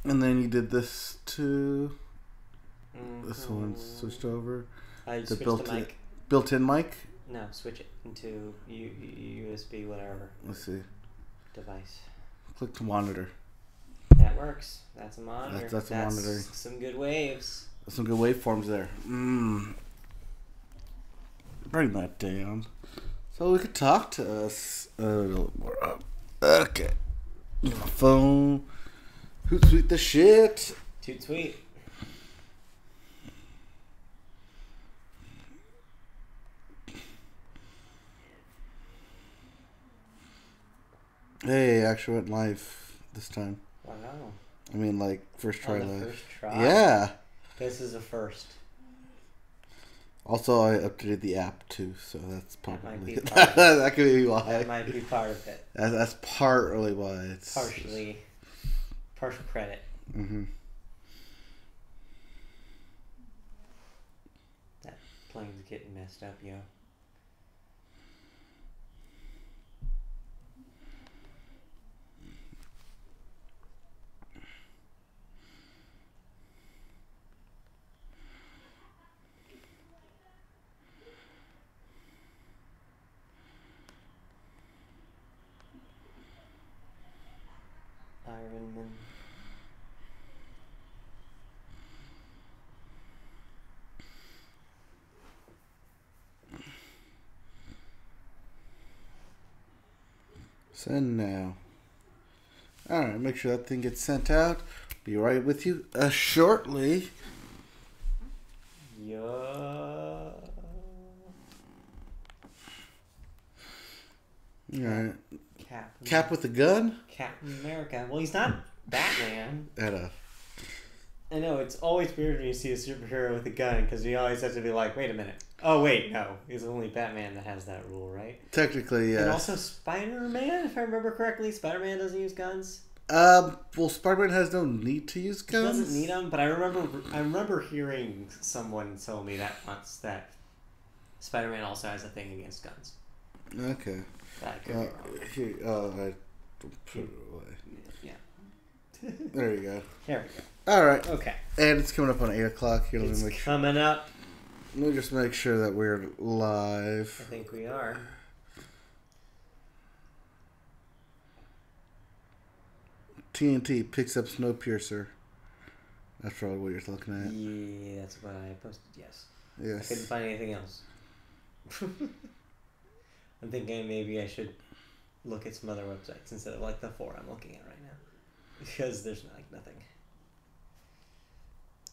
And then you did this too. This one switched over. I the switched the mic. Built-in mic? No, switch it into USB whatever. Let's see. Device. Click to monitor. That works. That's a monitor. That's a monitor. Some good waves. Some good waveforms there. Bring that down. So we could talk to us a little more. Okay. My phone. Who tweet the shit? Tweet. Hey, actually went live this time. Wow. I mean, like, first try live. First try? Yeah. This is a first. Also, I updated the app too, so that's probably that could be why. That might be part of it. That's partly why it's partial credit. Mm-hmm. That plane's getting messed up, yo. Ironman. Send now. Alright, make sure that thing gets sent out. Be right with you shortly. Yeah. Alright. Cap with a gun? Captain America. Well, he's not Batman. I know, it's always weird when you see a superhero with a gun, because you always have to be like, wait a minute. Oh, wait, no. It's only Batman that has that rule, right? Technically, yeah. And also Spider-Man, if I remember correctly. Spider-Man doesn't use guns. Well, Spider-Man has no need to use guns. He doesn't need them, but I remember hearing someone tell me that once, that Spider-Man also has a thing against guns. Okay. That could be wrong. Here, I don't put it away. Yeah. There you go. There we go. All right. Okay. And it's coming up on 8 o'clock. Here, It's coming up. Let me just make sure that we're live. I think we are. TNT picks up Snowpiercer. That's probably what you're looking at. Yeah, that's what I posted, yes. Yes. I couldn't find anything else. I'm thinking maybe I should look at some other websites instead of like the 4 I'm looking at right now. Because there's like nothing.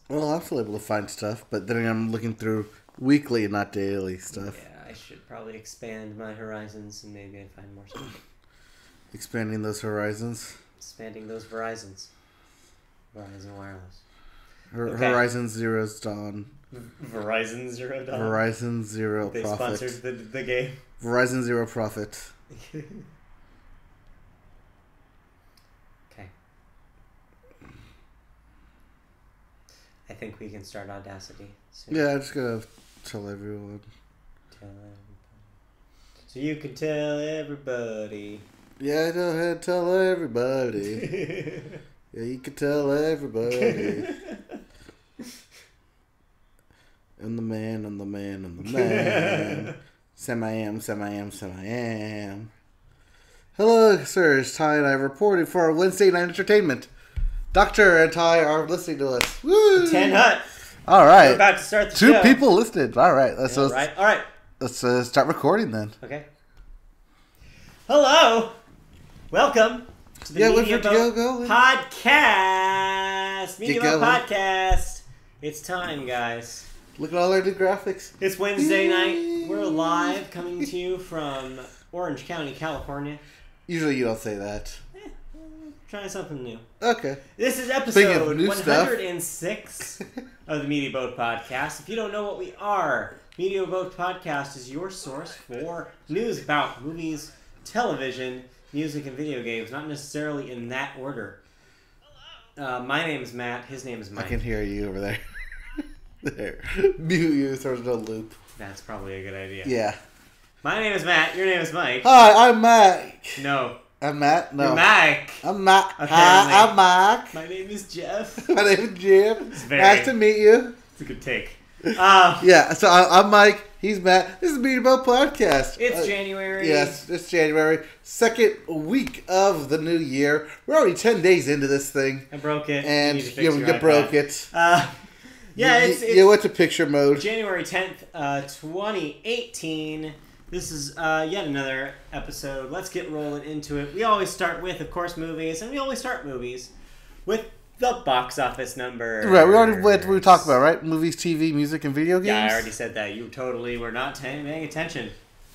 Well, I'm still able to find stuff, but then I'm looking through weekly and not daily stuff. Yeah, I should probably expand my horizons and maybe I'd find more stuff. Expanding those horizons. Expanding those Verizons. Verizon Wireless. Horizon Zero's Dawn. Verizon Zero Dawn? Verizon Zero they Profit. sponsored the game. Verizon Zero Profit. Okay. I think we can start Audacity soon. Yeah, I'm just gonna tell everyone. So you can tell everybody. Yeah, go ahead, tell everybody. Yeah, you can tell everybody. I'm the man, I'm the man, I'm the man. Sam-I-am. Hello, sir. It's Ty and I reported for our Wednesday night entertainment. Doctor and Ty are listening to us. Woo! 10 Hut. All right. We're about to start the show. 2 show. people listening. All right. All right. Let's start recording then. Okay. Hello. Welcome to the Media Boat Podcast. Media Boat Podcast. It's time, guys. Look at all our new graphics. It's Wednesday night. We're live, coming to you from Orange County, California. Usually you don't say that. Trying something new. Okay. This is episode 106 of the Media Boat Podcast. If you don't know what we are, Media Boat Podcast is your source for news about movies, television, music, and video games. Not necessarily in that order. My name is Matt. His name is Mike. I can hear you over there. There. Mute you so there's no loop. That's probably a good idea. Yeah. My name is Matt. Your name is Mike. Hi, I'm Mike. No. I'm Matt. No. You're Mike. I'm Matt. Okay, Hi, I'm Mike. My name is Jeff. My name is Jim. Nice to meet you. It's a good take. Yeah, so I'm Mike. He's Matt. This is Meet About Podcast. It's January. Yes, it's January. Second week of the new year. We're already 10 days into this thing. I broke it. And you broke it. You went to picture mode. January 10th, 2018. This is yet another episode. Let's get rolling into it. We always start with, of course, movies. And we always start movies with the box office number. Right, we already went we talked about, right? Movies, TV, music, and video games? Yeah, I already said that. You totally were not paying attention.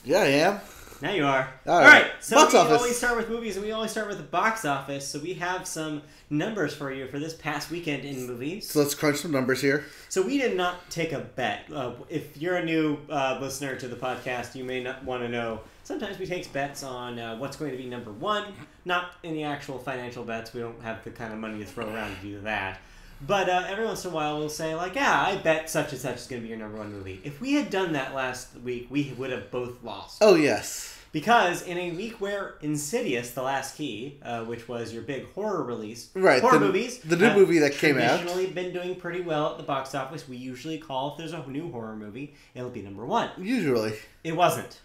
Yeah, I am. Now you are. All right. So box we office. always start with movies, and we always start with the box office. So we have some numbers for you for this past weekend in movies. So let's crunch some numbers here. So we did not take a bet. If you're a new listener to the podcast, you may not want to know. Sometimes we take bets on what's going to be number one. Not any actual financial bets. We don't have the kind of money to throw around to do that. But every once in a while, we'll say, like, yeah, I bet such and such is going to be your number one movie. If we had done that last week, we would have both lost. Oh, yes. Because in a week where Insidious, The Last Key, which was your big horror release, right, horror movies, the new movie that came out, traditionally been doing pretty well at the box office. We usually call, if there's a new horror movie, it'll be number one. Usually. It wasn't.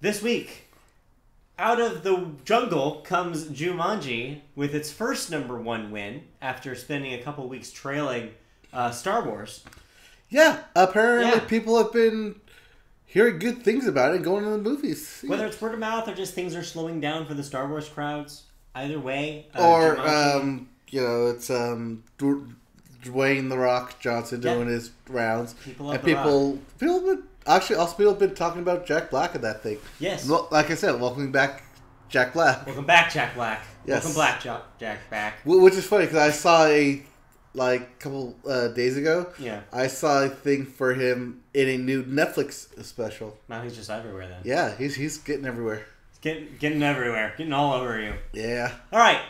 This week, out of the jungle comes Jumanji with its first number one win after spending a couple weeks trailing Star Wars. Yeah, apparently people have been hearing good things about it and going to the movies. Whether it's word of mouth or just things are slowing down for the Star Wars crowds, either way. Or, it's Dwayne The Rock Johnson doing his rounds. People have been talking about Jack Black in that thing. Yes. Like I said, welcome back, Jack Black. Welcome back, Jack Black. Yes. Welcome back, Jack back. Which is funny because I saw a couple days ago. Yeah. I saw a thing for him in a new Netflix special. Now he's just everywhere then. Yeah, he's getting everywhere. Getting everywhere. Getting all over you. Yeah. All right.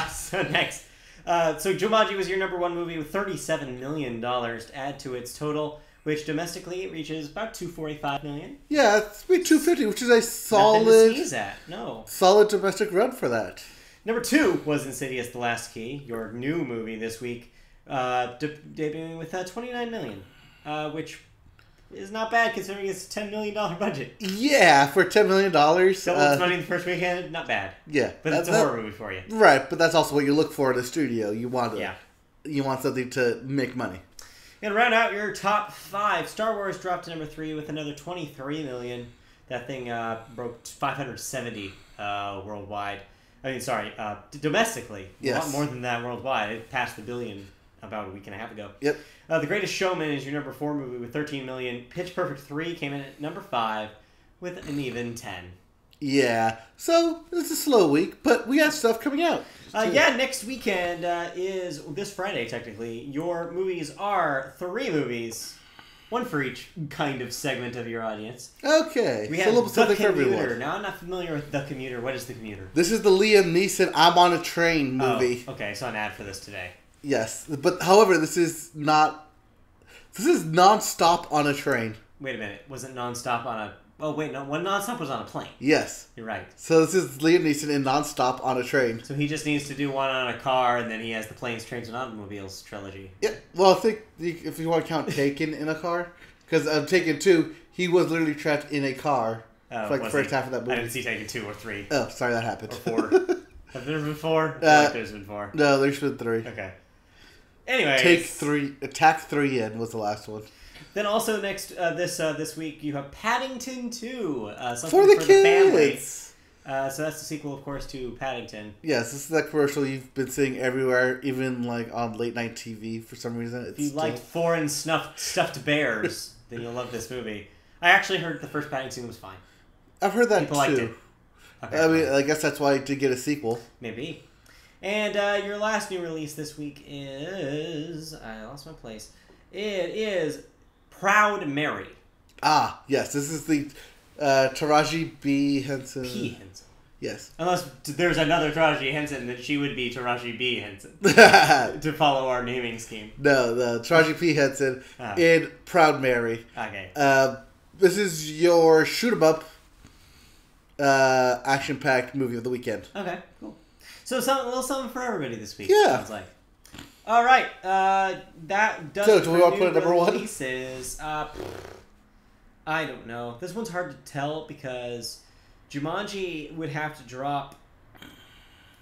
So next. So Jumanji was your number one movie with $37 million to add to its total, which domestically it reaches about $245 million. Yeah, it's $250, which is a solid. Nothing to sneeze at. No. Solid domestic run for that. Number two was Insidious: The Last Key, your new movie this week, debuting with $29 million, which is not bad considering it's a $10 million budget. Yeah, for $10 million. Double its money the first weekend, not bad. Yeah. But it's a horror movie for you. Right, but that's also what you look for in a studio. You want something to make money. And round out your top five, Star Wars dropped to number three with another $23 million. That thing broke 570 worldwide. Domestically. Yes. A lot more than that worldwide. It passed the billion about a week and a half ago. Yep. The Greatest Showman is your number four movie with $13 million. Pitch Perfect 3 came in at number 5 with an even 10. Yeah. So, it's a slow week, but we have stuff coming out. Next weekend is this Friday, technically. Your movies are 3 movies. One for each kind of segment of your audience. Okay. We have something The for everyone. Commuter. Now, I'm not familiar with The Commuter. What is The Commuter? This is the Liam Neeson I'm on a Train movie. Oh, okay. I saw an ad for this today. Yes. But, however, this is non-stop on a train. Wait a minute. Was it non-stop on a... Oh, wait. No. One non-stop was on a plane. Yes. You're right. So this is Liam Neeson in non-stop on a train. So he just needs to do one on a car, and then he has the Planes, Trains, and Automobiles trilogy. Yeah. Well, I think if you want to count Taken in a car, because Taken 2, he was literally trapped in a car for the first half of that movie. I didn't see Taken 2 or 3. Oh, sorry, that happened. Or 4. Have there been 4? There's been 4. No, there's been 3. Okay. Anyways. Attack 3 in was the last one. Then also this week you have Paddington 2, something for the kids. The family. So that's the sequel, of course, to Paddington. Yes, this is that commercial you've been seeing everywhere, even on late night TV for some reason. If you like foreign stuffed bears, then you'll love this movie. I actually heard the first Paddington was fine. I've heard that People too. Liked it. Okay, I mean, I guess that's why it did get a sequel. Maybe. And your last new release this week is... I lost my place. It is Proud Mary. Ah, yes. This is the Taraji B. Henson. P. Henson. Yes. Unless there's another Taraji Henson, then she would be Taraji B. Henson. To follow our naming scheme. No, the Taraji P. Henson in Proud Mary. Okay. This is your shoot 'em up action-packed movie of the weekend. Okay, cool. So a little something for everybody this week. Yeah. Sounds like. All right. That does. So do we want to put it number one? Releases. I don't know. This one's hard to tell because Jumanji would have to drop.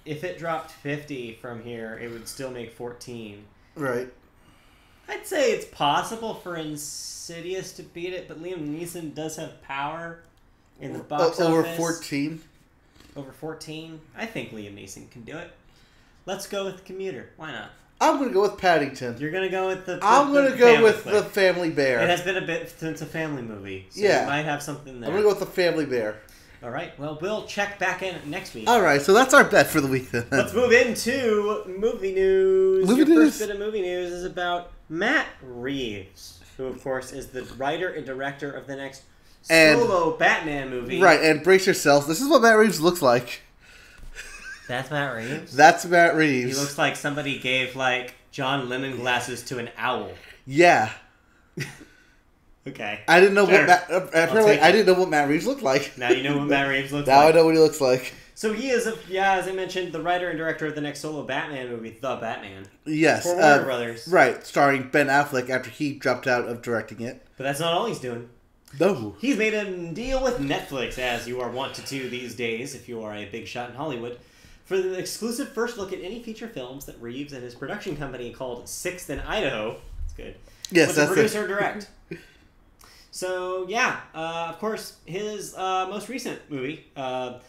If it dropped 50 from here, it would still make 14. Right. I'd say it's possible for Insidious to beat it, but Liam Neeson does have power in the box over office. 14? Over 14? I think Liam Neeson can do it. Let's go with The Commuter. Why not? I'm going to go with Paddington. You're going to go with I'm going to go with The Family Bear. It has been a bit since a family movie, so yeah. you might have something there. I'm going to go with The Family Bear. All right. Well, we'll check back in next week. All right. So that's our bet for the week then. Let's move into movie news. First bit of movie news is about Matt Reeves, who, of course, is the writer and director of the next solo Batman movie. Right. And brace yourselves. This is what Matt Reeves looks like. That's Matt Reeves? That's Matt Reeves. He looks like somebody gave, John Lennon glasses to an owl. Yeah. Okay. I didn't know apparently I didn't know what Matt Reeves looked like. Now you know what Matt Reeves looks like. Now I know what he looks like. So he is, as I mentioned, the writer and director of the next solo Batman movie, The Batman. Yes. For Warner Brothers. Right, starring Ben Affleck after he dropped out of directing it. But that's not all he's doing. No. He's made a deal with Netflix, as you are wont to do these days if you are a big shot in Hollywood, for the exclusive first look at any feature films that Reeves and his production company called 6th and Idaho. That's good. Yes, that's producer and direct. So, yeah, of course, his most recent movie, a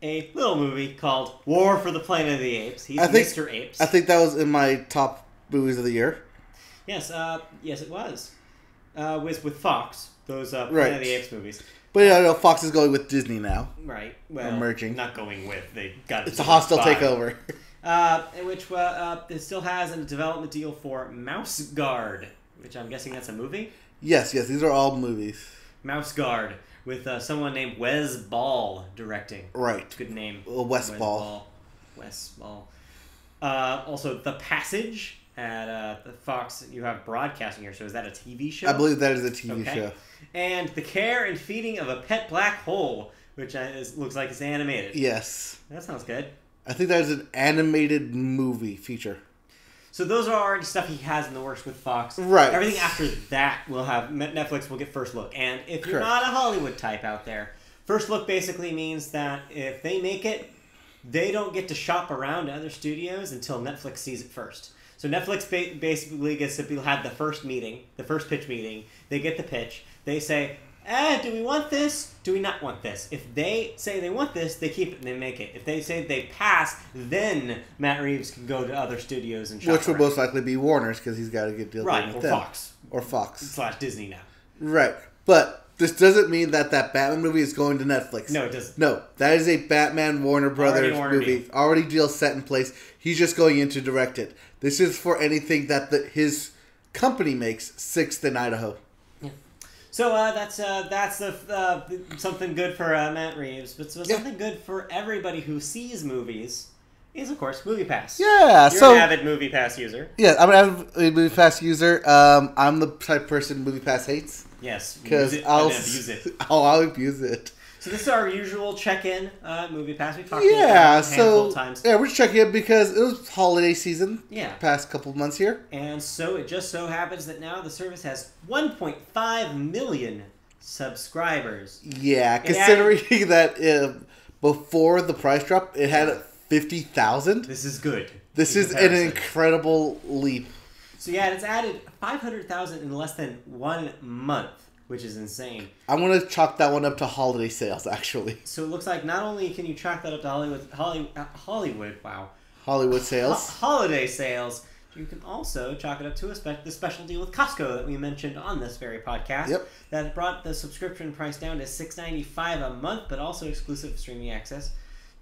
little movie called War for the Planet of the Apes. He's Mr. Apes. I think that was in my top movies of the year. Yes, yes, it was. With Fox, those Planet right. of the Apes movies. But yeah, no, Fox is going with Disney now. Right. Well, merging. Not going with. They got it's a hostile takeover. Which it still has a development deal for Mouse Guard, which I'm guessing that's a movie? Yes, these are all movies. Mouse Guard, with someone named Wes Ball directing. Right. Good name. Wes Ball. Wes Ball. Also, The Passage at the Fox. You have broadcasting here, so is that a TV show? I believe that is a TV show. And The Care and Feeding of a Pet Black Hole, which looks like it's animated. Yes. That sounds good. I think that is an animated movie feature. So those are already stuff he has in the works with Fox. Right. Everything after that will have Netflix will get first look. And if you're not a Hollywood type out there, first look basically means that if they make it, they don't get to shop around to other studios until Netflix sees it first. So Netflix basically gets to have the first meeting, the first pitch meeting. They get the pitch. They say, do we want this? Do we not want this? If they say they want this, they keep it and they make it. If they say they pass, then Matt Reeves can go to other studios and shop Which would most likely be Warner's because he's got a good deal with them. Fox. Or Fox. / Disney now. Right. But this doesn't mean that Batman movie is going to Netflix. No, it doesn't. No, that is a Batman Warner Brothers movie. Already deal set in place. He's just going in to direct it. This is for anything that his company makes, 6th in Idaho. So that's something good for Matt Reeves, but something good for everybody who sees movies is, of course, MoviePass. Yeah, You're an avid MoviePass user. Yeah, I'm an avid MoviePass user. I'm the type of person MoviePass hates. Yes, because I'll abuse it. I'll abuse it. So this is our usual check-in MoviePass. We talked about a handful of times. Yeah, we're just checking in because it was holiday season. Yeah, past couple of months here. And so it just so happens that now the service has 1.5 million subscribers. Yeah, considering that before the price drop, it had 50,000. This is good. This is an incredible leap. So yeah, it's added 500,000 in less than 1 month, which is insane. I'm going to chalk that one up to holiday sales, actually. So it looks like not only can you chalk that up to Hollywood, wow. Hollywood sales. Holiday sales. You can also chalk it up to the special deal with Costco that we mentioned on this very podcast. Yep. That brought the subscription price down to $6.95 a month, but also exclusive streaming access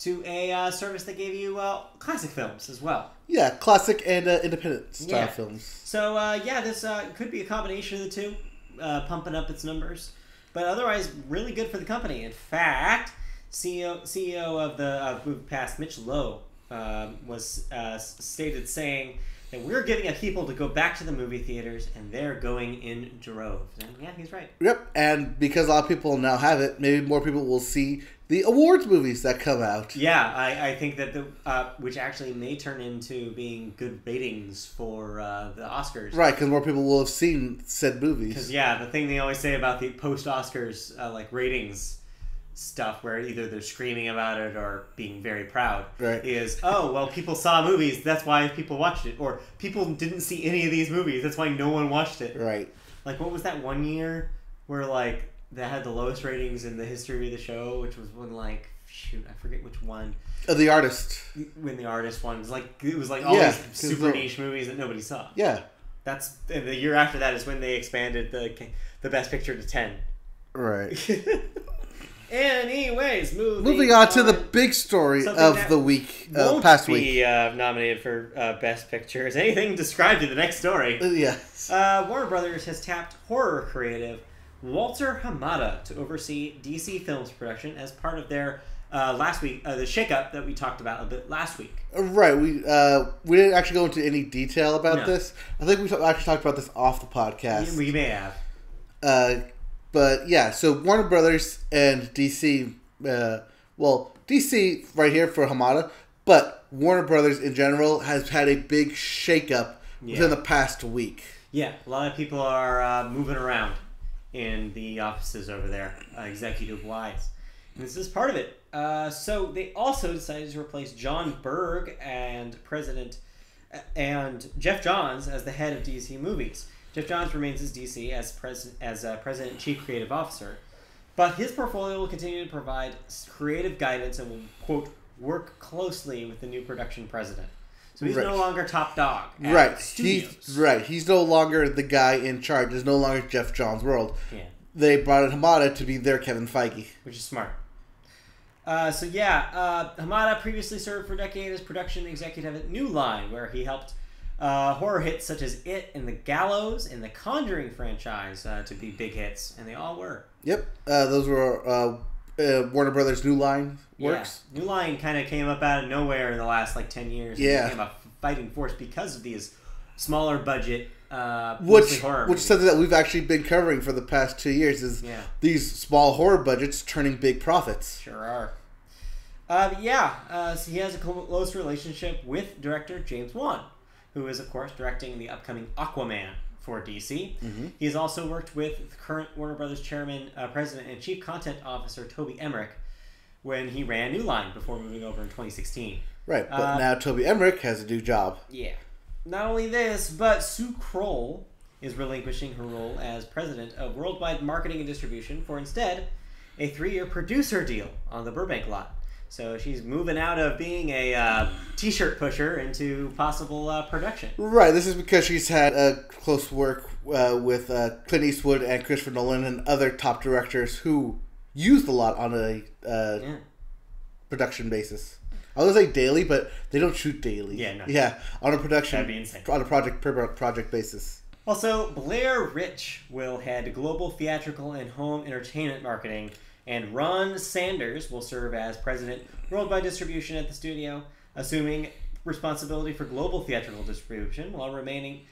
to a service that gave you classic films as well. Yeah, classic and independent style films. So, this could be a combination of the two, pumping up its numbers. But otherwise, really good for the company. In fact, CEO of the MoviePass, Mitch Lowe, was stated saying that we're getting people to go back to the movie theaters, and they're going in droves. And yeah, he's right. Yep, and because a lot of people now have it, maybe more people will see the awards movies that come out. Yeah, I think that which actually may turn into being good ratings for the Oscars. Right, because more people will have seen said movies. Because the thing they always say about the post-Oscars ratings stuff, where either they're screaming about it or being very proud, is, oh, well, people saw movies, that's why people watched it. Or people didn't see any of these movies, that's why no one watched it. Right. Like, what was that one year where, like, that had the lowest ratings in the history of the show, which was when, like, shoot, I forget which one. The Artist. When The Artist one. It was like all these super niche movies that nobody saw. Yeah. That's the year after that is when they expanded the Best Picture to 10. Right. Anyways, moving on to the big story of the week, past week. Be nominated for Best Picture. Is anything described in the next story? Yes. Warner Brothers has tapped horror creative Walter Hamada to oversee DC Films production as part of their last week, the shakeup that we talked about a bit last week. Right. We didn't actually go into any detail about this. I think we actually talked about this off the podcast. We may have. But yeah, so Warner Brothers and DC, DC right here for Hamada, but Warner Brothers in general has had a big shakeup within the past week. Yeah, a lot of people are moving around in the offices over there, executive-wise. And this is part of it. So they also decided to replace John Berg and Jeff Johns as the head of DC Movies. Jeff Johns remains as DC as President and Chief Creative Officer, but his portfolio will continue to provide creative guidance and will, quote, work closely with the new production president. So he's no longer top dog. Right. He's no longer the guy in charge. There's no longer Jeff Johns' world. Yeah. They brought in Hamada to be their Kevin Feige. Which is smart. Hamada previously served for a decade as production executive at New Line, where he helped horror hits such as It and The Gallows and the Conjuring franchise to be big hits, and they all were. Yep. Those were Warner Brothers' New Line works. Yeah. New Line kind of came up out of nowhere in the last 10 years. Yeah. It became a fighting force because of these smaller budget horror which movies. is something that we've actually been covering for the past 2 years is these small horror budgets turning big profits. Sure are. So he has a close relationship with director James Wan, who is, of course, directing the upcoming Aquaman for DC. Mm-hmm. He has also worked with current Warner Brothers chairman, president, and chief content officer Toby Emmerich when he ran New Line before moving over in 2016. Right, but now Toby Emmerich has a new job. Yeah. Not only this, but Sue Kroll is relinquishing her role as president of worldwide marketing and distribution for instead a 3-year producer deal on the Burbank lot. So she's moving out of being a t-shirt pusher into possible production. Right. This is because she's had close work with Clint Eastwood and Christopher Nolan and other top directors who used a lot on a production basis. I was going to say daily, but they don't shoot daily. Yeah, no. Yeah, on a production, that'd be insane. On a project basis. Also, Blair Rich will head global theatrical and home entertainment marketing, and Ron Sanders will serve as president worldwide distribution at the studio, assuming responsibility for global theatrical distribution while retaining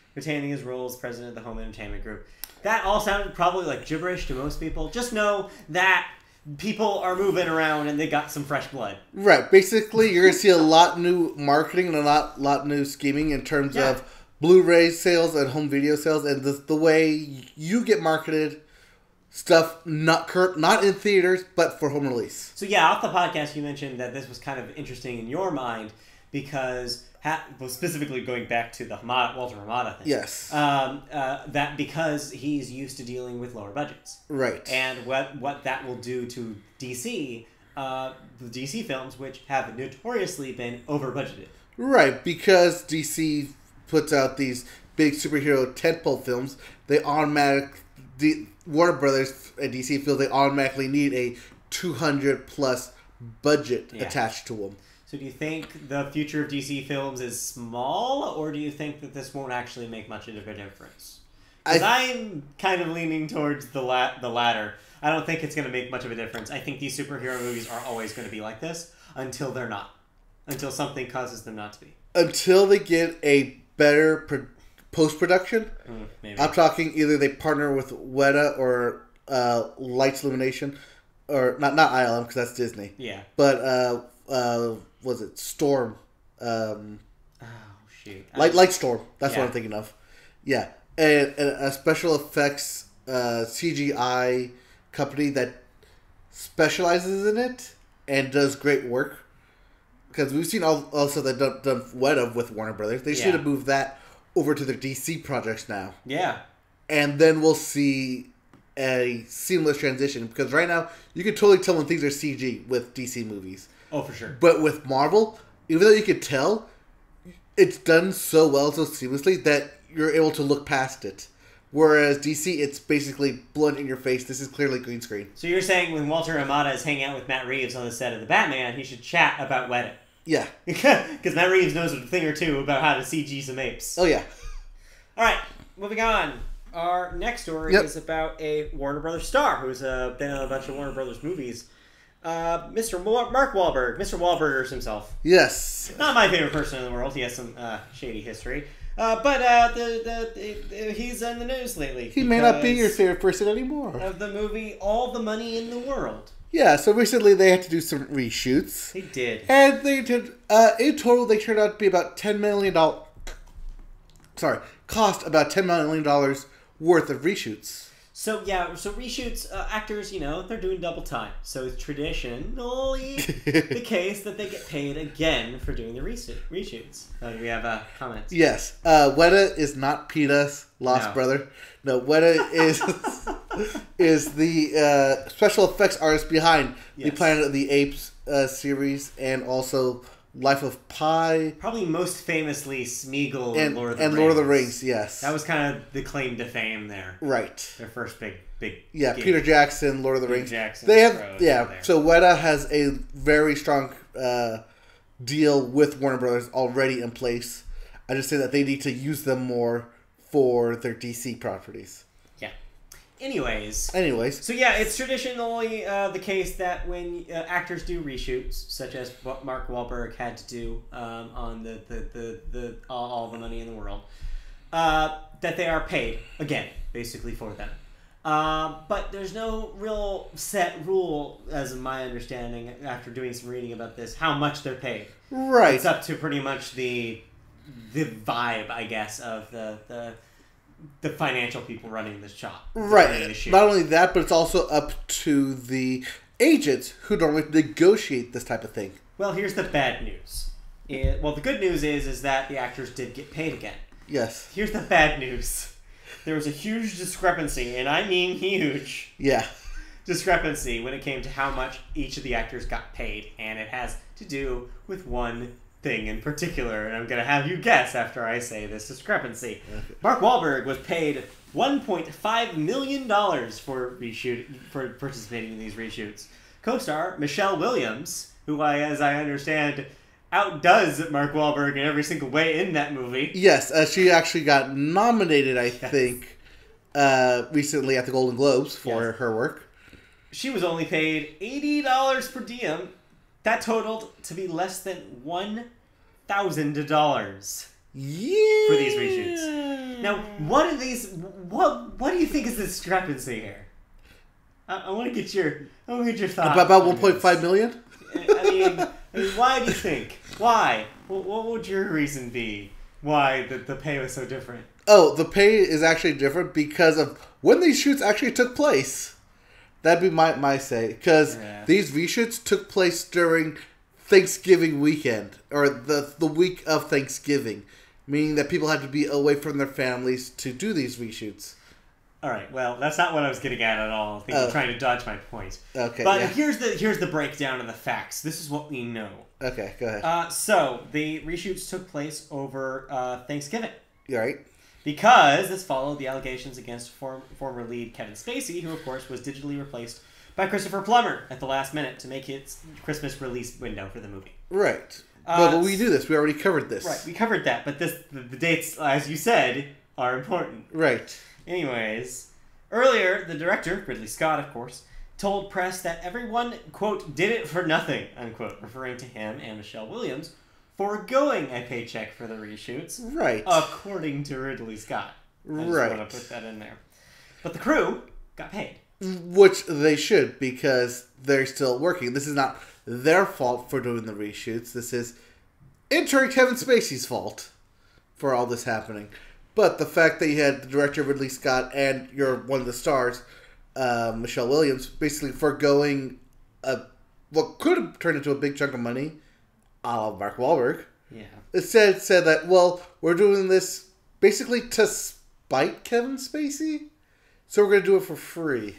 his role as president of the home entertainment group. That all sounded probably like gibberish to most people. Just know that people are moving around and they got some fresh blood. Right. Basically, you're going to see a lot new marketing and a lot new scheming in terms of Blu-ray sales and home video sales and the way you get marketed stuff not in theaters but for home release. So off the podcast you mentioned that this was kind of interesting in your mind because specifically going back to the Walter Hamada thing. Yes. That because he's used to dealing with lower budgets. Right. And what that will do to DC, the DC films, which have notoriously been over budgeted. Right, because DC puts out these big superhero tentpole films, Warner Brothers and DC feel they automatically need a 200+ budget attached to them. So do you think the future of DC films is small, or do you think that this won't actually make much of a difference? Because I'm kind of leaning towards the latter. I don't think it's going to make much of a difference. I think these superhero movies are always going to be like this until they're not. Until something causes them not to be. Until they get a better post-production. Maybe. I'm talking either they partner with Weta or Lights Illumination. Or, not ILM, because that's Disney. Yeah. But, was it Storm? Shoot. Lightstorm. That's what I'm thinking of. Yeah. And a special effects CGI company that specializes in it and does great work. Because we've seen also that done Weta with Warner Brothers. They should have moved that over to their DC projects now. Yeah. And then we'll see a seamless transition. Because right now, you can totally tell when things are CG with DC movies. Oh, for sure. But with Marvel, even though you could tell, it's done so well, so seamlessly, that you're able to look past it. Whereas DC, it's basically blunt in your face. This is clearly green screen. So you're saying when Walter Hamada is hanging out with Matt Reeves on the set of The Batman, he should chat about Weta. Yeah. Because Matt Reeves knows a thing or two about how to CG some apes. Oh, yeah. All right, moving on. Our next story is about a Warner Brothers star who's been in a bunch of Warner Brothers movies. Mr. Mark Wahlberg. Mr. Wahlburgers himself. Yes. Not my favorite person in the world. He has some shady history. But he's in the news lately. He may not be your favorite person anymore. Of the movie All the Money in the World. Yeah, so recently they had to do some reshoots. They did. And they did, in total, they turned out to be about $10 million. Sorry, cost about $10 million worth of reshoots. So, reshoots, actors, they're doing double time. So it's traditionally the case that they get paid again for doing the reshoots. Do we have comments? Yes. Weta is not PETA's lost brother. No, Weta is the special effects artist behind the Planet of the Apes series and also Life of Pi. Probably most famously Smeagol and Lord of the Rings. Lord of the Rings, yes. That was kind of the claim to fame there. Right. Their first big yeah, gig. Peter Jackson, Lord of the Rings. Jackson, they have so Weta has a very strong deal with Warner Brothers already in place. I just say that they need to use them more for their DC properties. Yeah. Anyways. So it's traditionally the case that when actors do reshoots, such as what Mark Wahlberg had to do on the All the Money in the World, that they are paid again, basically for them. But there's no real set rule, as in my understanding, after doing some reading about this, how much they're paid. Right. It's up to pretty much the vibe, I guess, of the financial people running this shop. Right. Not only that, but it's also up to the agents who normally negotiate this type of thing. Well, here's the bad news. The good news is that the actors did get paid again. Yes. Here's the bad news. There was a huge discrepancy, and I mean huge. Yeah. Discrepancy when it came to how much each of the actors got paid, and it has to do with one thing in particular, and I'm going to have you guess after I say this discrepancy. Okay. Mark Wahlberg was paid $1.5 million for participating in these reshoots. Co-star Michelle Williams, who as I understand outdoes Mark Wahlberg in every single way in that movie. Yes, she actually got nominated, I think, recently at the Golden Globes for her work. She was only paid $80 per diem. That totaled to be less than $1,000 for these reshoots. Now, what do you think is the discrepancy here? I want to get your thoughts. About 1.5 million? I mean, why do you think? Why? What would your reason be? Why the pay was so different? Oh, the pay is actually different because of when these shoots actually took place. That'd be my say. Because these reshoots took place during Thanksgiving weekend. Or the week of Thanksgiving. Meaning that people had to be away from their families to do these reshoots. Alright, well, that's not what I was getting at all. I think you're trying to dodge my point. Okay, but here's the breakdown of the facts. This is what we know. Okay, go ahead. So, the reshoots took place over Thanksgiving. Right. Because this followed the allegations against former lead Kevin Spacey, who, of course, was digitally replaced by Christopher Plummer at the last minute to make its Christmas release window for the movie. Right. But we do this. We already covered this. Right, we covered that. But the dates, as you said, are important. Right. Anyways, earlier, the director, Ridley Scott, of course, told press that everyone, quote, did it for nothing, unquote, referring to him and Michelle Williams foregoing a paycheck for the reshoots. Right. According to Ridley Scott. I just want to put that in there. But the crew got paid. Which they should, because they're still working. This is not their fault for doing the reshoots. This is intern Kevin Spacey's fault for all this happening. But the fact that you had the director Ridley Scott and one of the stars, Michelle Williams, basically foregoing what could have turned into a big chunk of money, a la Mark Wahlberg. Yeah. Instead said that, well, we're doing this basically to spite Kevin Spacey, so we're going to do it for free.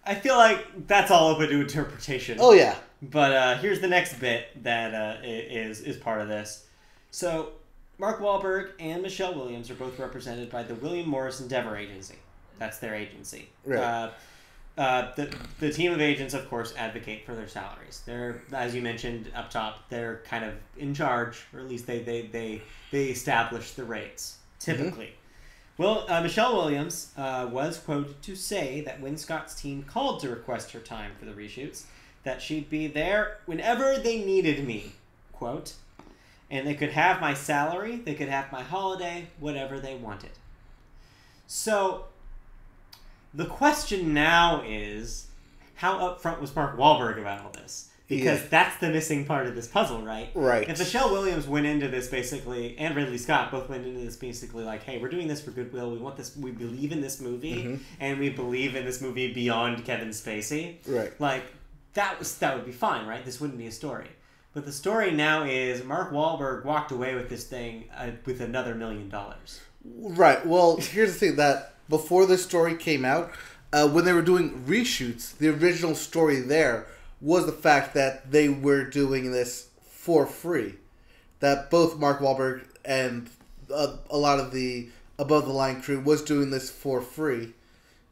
I feel like that's all open to interpretation. Oh, yeah. But here's the next bit that is part of this. So, Mark Wahlberg and Michelle Williams are both represented by the William Morris Endeavor Agency. That's their agency. Right. The team of agents, of course, advocate for their salaries. They're, as you mentioned up top, they're kind of in charge, or at least they establish the rates, typically. Mm-hmm. Well, Michelle Williams was quoted to say that when Scott's team called to request her time for the reshoots, that she'd be there whenever they needed me, quote, and they could have my salary, they could have my holiday, whatever they wanted. So, the question now is, how upfront was Mark Wahlberg about all this? Because that's the missing part of this puzzle, right? Right. If Michelle Williams went into this basically, and Ridley Scott both went into this basically like, hey, we're doing this for goodwill. We want this. We believe in this movie, and we believe in this movie beyond Kevin Spacey. Right. Like that would be fine, right? This wouldn't be a story. But the story now is Mark Wahlberg walked away with this thing with another $1 million. Right. Well, here's the thing: that before this story came out, when they were doing reshoots, the original story there was the fact that they were doing this for free. That both Mark Wahlberg and a lot of the above-the-line crew was doing this for free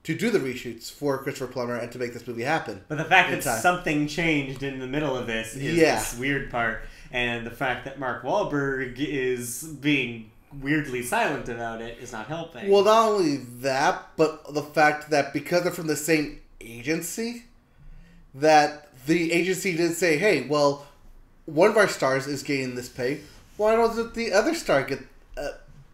to do the reshoots for Christopher Plummer and to make this movie happen. But the fact that something changed in the middle of this is this weird part. And the fact that Mark Wahlberg is being weirdly silent about it is not helping. Well, not only that, but the fact that because they're from the same agency, that the agency did say, hey, well, one of our stars is getting this pay. Why doesn't the other star get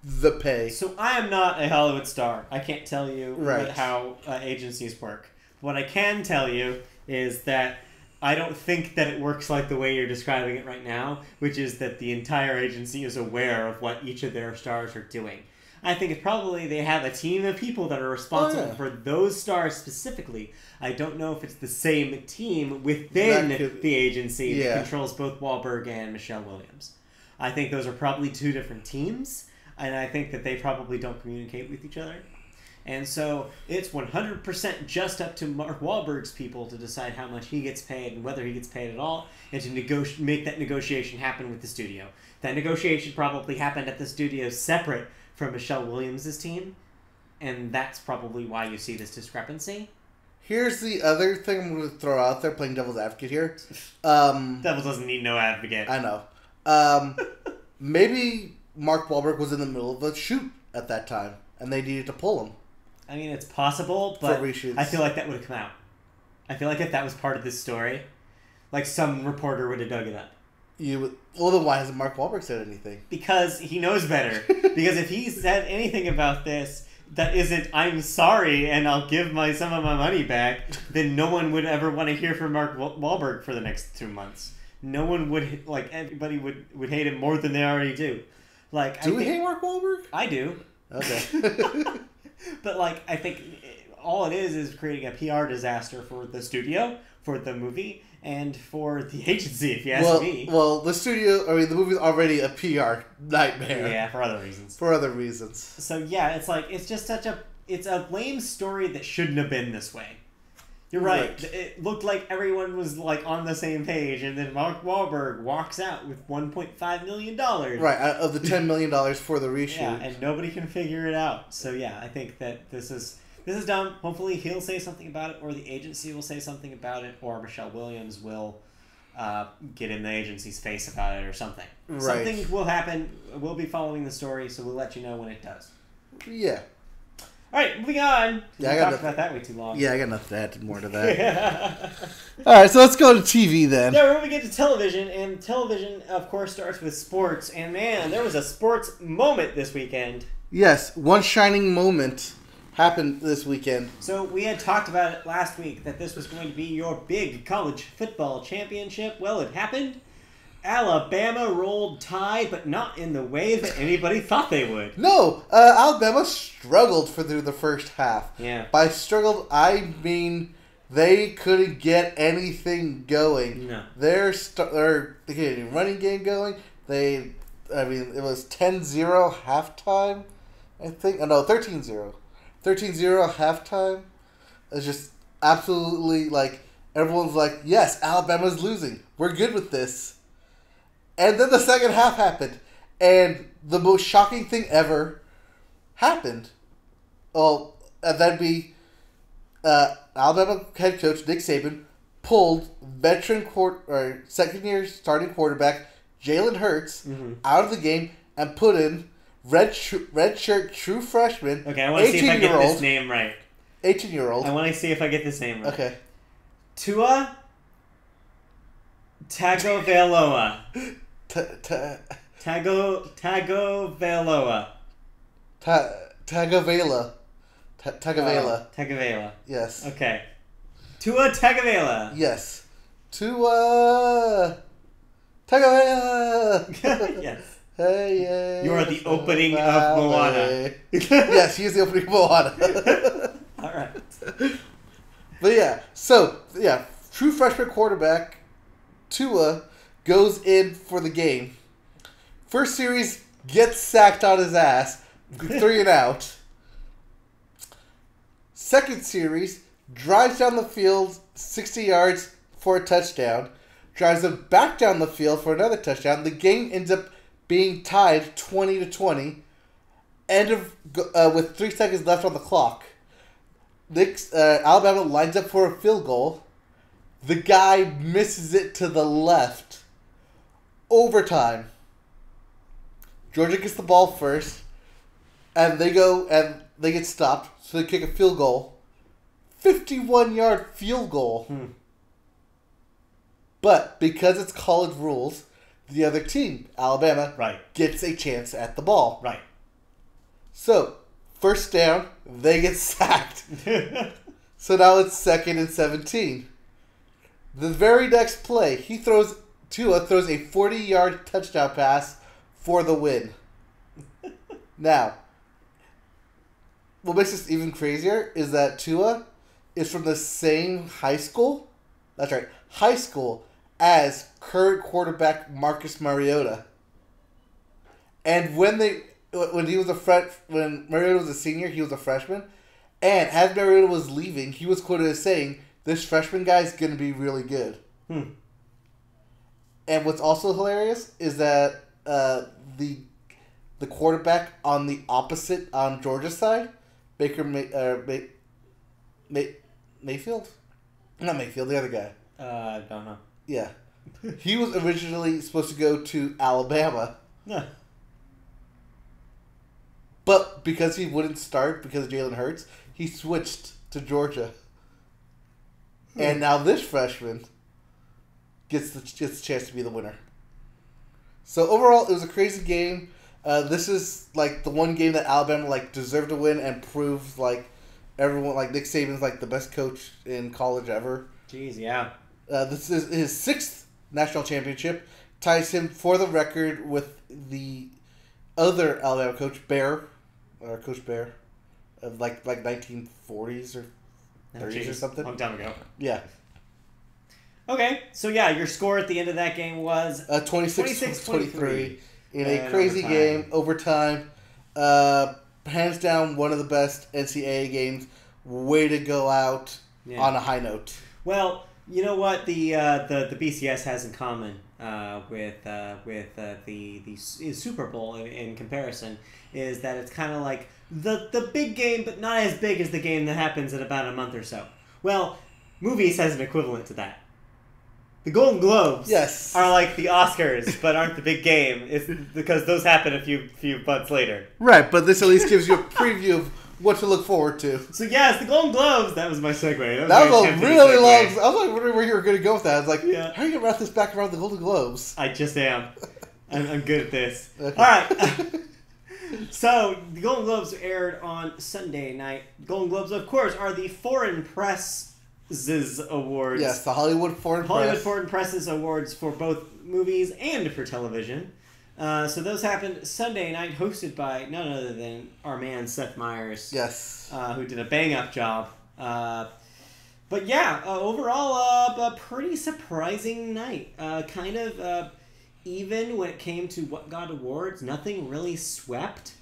the pay? So I am not a Hollywood star. I can't tell you how agencies work. What I can tell you is that I don't think that it works like the way you're describing it right now, which is that the entire agency is aware of what each of their stars are doing. I think it's probably they have a team of people that are responsible for those stars specifically. I don't know if it's the same team within the agency that controls both Wahlberg and Michelle Williams. I think those are probably two different teams, and I think that they probably don't communicate with each other. And so it's 100% just up to Mark Wahlberg's people to decide how much he gets paid and whether he gets paid at all, and to make that negotiation happen with the studio. That negotiation probably happened at the studio separate from Michelle Williams' team, and that's probably why you see this discrepancy. Here's the other thing I'm going to throw out there, playing devil's advocate here. Devil doesn't need no advocate. I know. Maybe Mark Wahlberg was in the middle of a shoot at that time, and they needed to pull him. I mean, it's possible, but I feel like that would have come out. I feel like if that was part of this story, like some reporter would have dug it up. Well, then why hasn't Mark Wahlberg said anything? Because he knows better. Because if he said anything about this that isn't, I'm sorry and I'll give some of my money back, then no one would ever want to hear from Mark Wahlberg for the next 2 months. No one would, everybody would hate him more than they already do. Do we hate Mark Wahlberg? I do. Okay. But, I think all it is creating a PR disaster for the studio, for the movie, and for the agency, if you ask me. Well, the movie's already a PR nightmare. Yeah, for other reasons. So, yeah, it's just it's a lame story that shouldn't have been this way. You're right. It looked like everyone was, on the same page, and then Mark Wahlberg walks out with $1.5 million. Right, out of the $10 million for the reshoot. Yeah, and nobody can figure it out. So, yeah, I think that this is dumb. Hopefully he'll say something about it, or the agency will say something about it, or Michelle Williams will get in the agency's face about it or something. Right. Something will happen. We'll be following the story, so we'll let you know when it does. Yeah. All right, moving on. Yeah, we talked about that way too long. Yeah, I got nothing to add more to that. All right, so let's go to TV then. Yeah, we're going to get to television, and television, of course, starts with sports. And man, there was a sports moment this weekend. Yes, one shining moment happened this weekend. So we had talked about it last week that this was going to be your big college football championship. Well, it happened. Alabama rolled Tide, but not in the way that anybody thought they would. No, Alabama struggled through the first half. Yeah. By struggled, I mean they couldn't get anything going. No. They get a running game going. It was 10-0 halftime, I think. Oh, no, 13-0. 13-0 halftime. It's just absolutely everyone's like, yes, Alabama's losing. We're good with this. And then the second half happened. And the most shocking thing ever happened. Oh, and that'd be Alabama head coach Nick Saban pulled second-year starting quarterback Jalen Hurts out of the game and put in redshirt true freshman. Okay, I want to see if I get this name right. 18-year-old. I want to see if I get this name right. Okay. Tua Tagovailoa. Tagovailoa. Tagovailoa. Yes. Okay. Tua Tagovailoa. Yes. Tua Tagovailoa. Yes. Hey, yeah. You are the opening of Moana. Yes, he is the opening of Moana. All right. But yeah, true freshman quarterback Tua goes in for the game. First series, gets sacked on his ass, 3 and out. Second series, drives down the field 60 yards for a touchdown. Drives them back down the field for another touchdown. The game ends up being tied 20-20. With 3 seconds left on the clock. Alabama lines up for a field goal. The guy misses it to the left. Overtime. Georgia gets the ball first. And they get stopped. So they kick a field goal. 51-yard field goal. But because it's college rules, the other team, Alabama, gets a chance at the ball. Right. So, first down, they get sacked. So now it's 2nd and 17. The very next play, Tua throws a 40-yard touchdown pass for the win. Now, what makes this even crazier is that Tua is from the same high school. That's right, high school as current quarterback Marcus Mariota. And when Mariota was a senior, he was a freshman. And as Mariota was leaving, he was quoted as saying, "This freshman guy is going to be really good." And what's also hilarious is that the quarterback on the opposite, on Georgia's side, Mayfield? Not Mayfield, the other guy. Don't know. Yeah. He was originally supposed to go to Alabama. Yeah. But because he wouldn't start because of Jalen Hurts, he switched to Georgia. And now this freshman gets the chance to be the winner. So overall, it was a crazy game. This is the one game that Alabama deserved to win and proved everyone Nick Saban's the best coach in college ever. Jeez, yeah. This is his 6th national championship. Ties him for the record with the other Alabama coach, Coach Bear, of 1940s or 30s or something. Long time ago. Yeah. Okay, so yeah, your score at the end of that game was 26-23 in a crazy game, overtime. Hands down, one of the best NCAA games. Way to go out on a high note. Well, you know what the BCS has in common with the Super Bowl in comparison is that it's kind of like the big game, but not as big as the game that happens in about a month or so. Well, Movies has an equivalent to that. The Golden Globes are like the Oscars, but aren't the big game. It's because those happen a few months later. Right, but this at least gives you a preview of what to look forward to. So yes, the Golden Globes. That was my segue. That was a really long. I was like wondering where you were going to go with that. I was like, how are you going to wrap this back around the Golden Globes? I just am. I'm good at this. Okay. All right. So the Golden Globes aired on Sunday night. Golden Globes, of course, are the Foreign Presses Awards. Yes, the Hollywood Foreign Presses Awards for both movies and for television. So those happened Sunday night, hosted by none other than our man Seth Meyers. Yes. Who did a bang-up job. But yeah, overall, a pretty surprising night. Even when it came to what got awards, nothing really swept.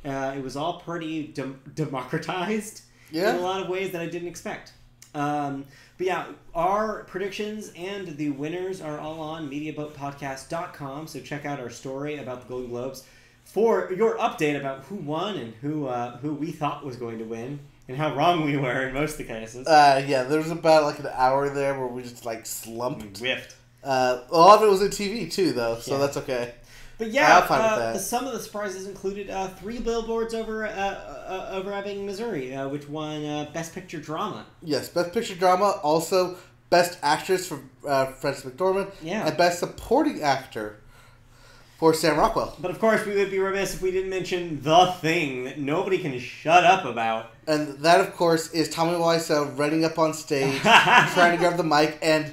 It was all pretty democratized in a lot of ways that I didn't expect. But yeah, our predictions and the winners are all on MediaBoatPodcast.com, so check out our story about the Golden Globes for your update about who won and who we thought was going to win and how wrong we were in most of the cases. Yeah, there was about like an hour there where we just like slumped. We whiffed. A lot of it was in TV too, though, so that's okay. But yeah, I'm fine with that. Some of the surprises included 3 billboards over Ebbing, Missouri, which won Best Picture Drama. Yes, Best Picture Drama, also Best Actress for Frances McDormand, and Best Supporting Actor for Sam Rockwell. But of course, we would be remiss if we didn't mention the thing that nobody can shut up about. And that, of course, is Tommy Wiseau running up on stage, trying to grab the mic, and...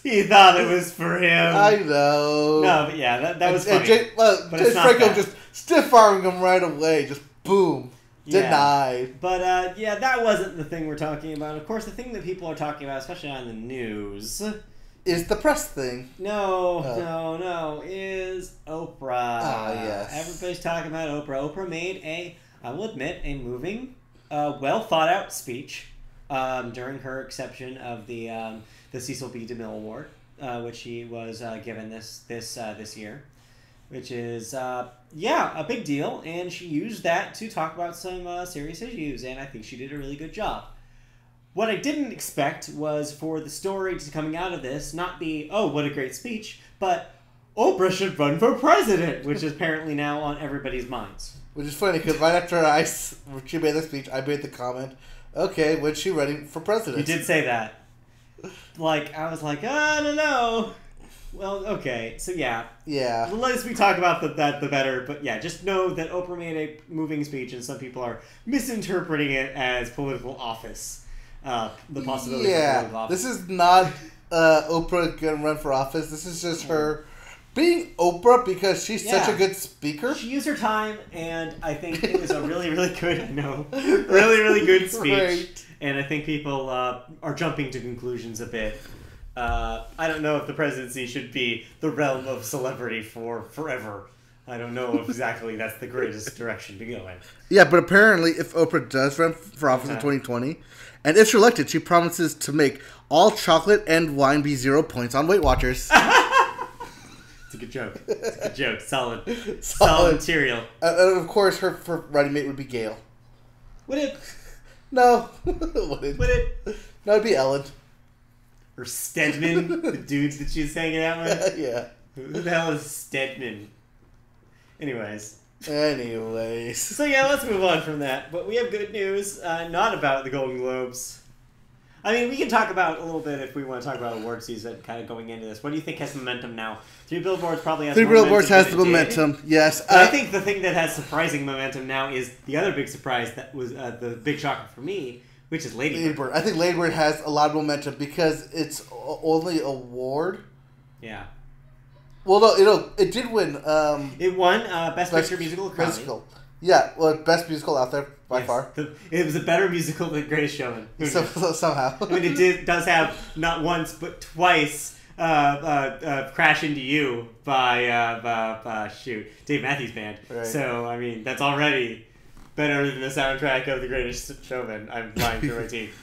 He thought it was for him. I know. No, but yeah, that was funny. James Franco just stiff-arming him right away. Just boom. Denied. But yeah, that wasn't the thing we're talking about. Of course, the thing that people are talking about, especially on the news... is the press thing. No, is Oprah. Ah, yes. Everybody's talking about Oprah. Oprah made I will admit, a moving, well-thought-out speech during her acceptance of the Cecil B. DeMille Award, which she was given this year, which is a big deal, and she used that to talk about some serious issues, and I think she did a really good job. What I didn't expect was for the story to coming out of this not be, oh, what a great speech, but Oprah should run for president, which is apparently now on everybody's minds. Which is funny, because right after she made the speech, I made the comment, okay, when's she running for president? You did say that. Like, I was like, I don't know. Well, okay, so yeah. Yeah. The less we talk about that, the better. But yeah, just know that Oprah made a moving speech, and some people are misinterpreting it as political office. The possibility of political office. This is not Oprah gonna run for office. This is just her being Oprah because she's such a good speaker. She used her time, and I think it was a really, really good, really good speech. Right. And I think people are jumping to conclusions a bit. I don't know if the presidency should be the realm of celebrity for forever. I don't know if exactly that's the greatest direction to go in. Yeah, but apparently if Oprah does run for office in 2020, and if she's elected, she promises to make all chocolate and wine be 0 points on Weight Watchers. It's a good joke. It's a good joke. Solid material. And of course, her running mate would be Gail. Would it? No. Would it? No, it'd be Ellen. Or Stedman, the dudes that she's hanging out with. Yeah. Who the hell is Stedman? Anyways. So yeah, let's move on from that. But we have good news, not about the Golden Globes. I mean, we can talk about a little bit if we want to talk about award season kind of going into this. What do you think has momentum now? 3 Billboards probably has more momentum. 3 Billboards has the momentum, yes. I think the thing that has surprising momentum now is the other big surprise that was the big shocker for me, which is Lady Bird. I think Lady Bird has a lot of momentum because it's only award. Yeah. Well, no, it did win. It won Best Picture Musical or Comedy. Musical. Yeah, well, best musical out there by far. It was a better musical than Greatest Showman. Somehow. I mean, does have not once but twice "Crash Into You" by Dave Matthews Band. Right. So I mean, that's already better than the soundtrack of The Greatest Showman. I'm lying through my teeth.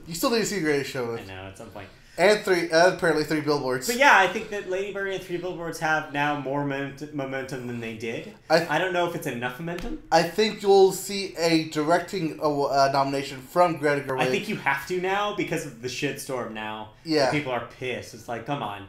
You still need to see Greatest Showman. I know, at some point. And apparently 3 Billboards. But yeah, I think that Lady Bird and 3 Billboards have now more momentum than they did. I don't know if it's enough momentum. I think you'll see a directing nomination from Greta Gerwig. I think you have to now because of the shitstorm now. Yeah. People are pissed. It's like, come on.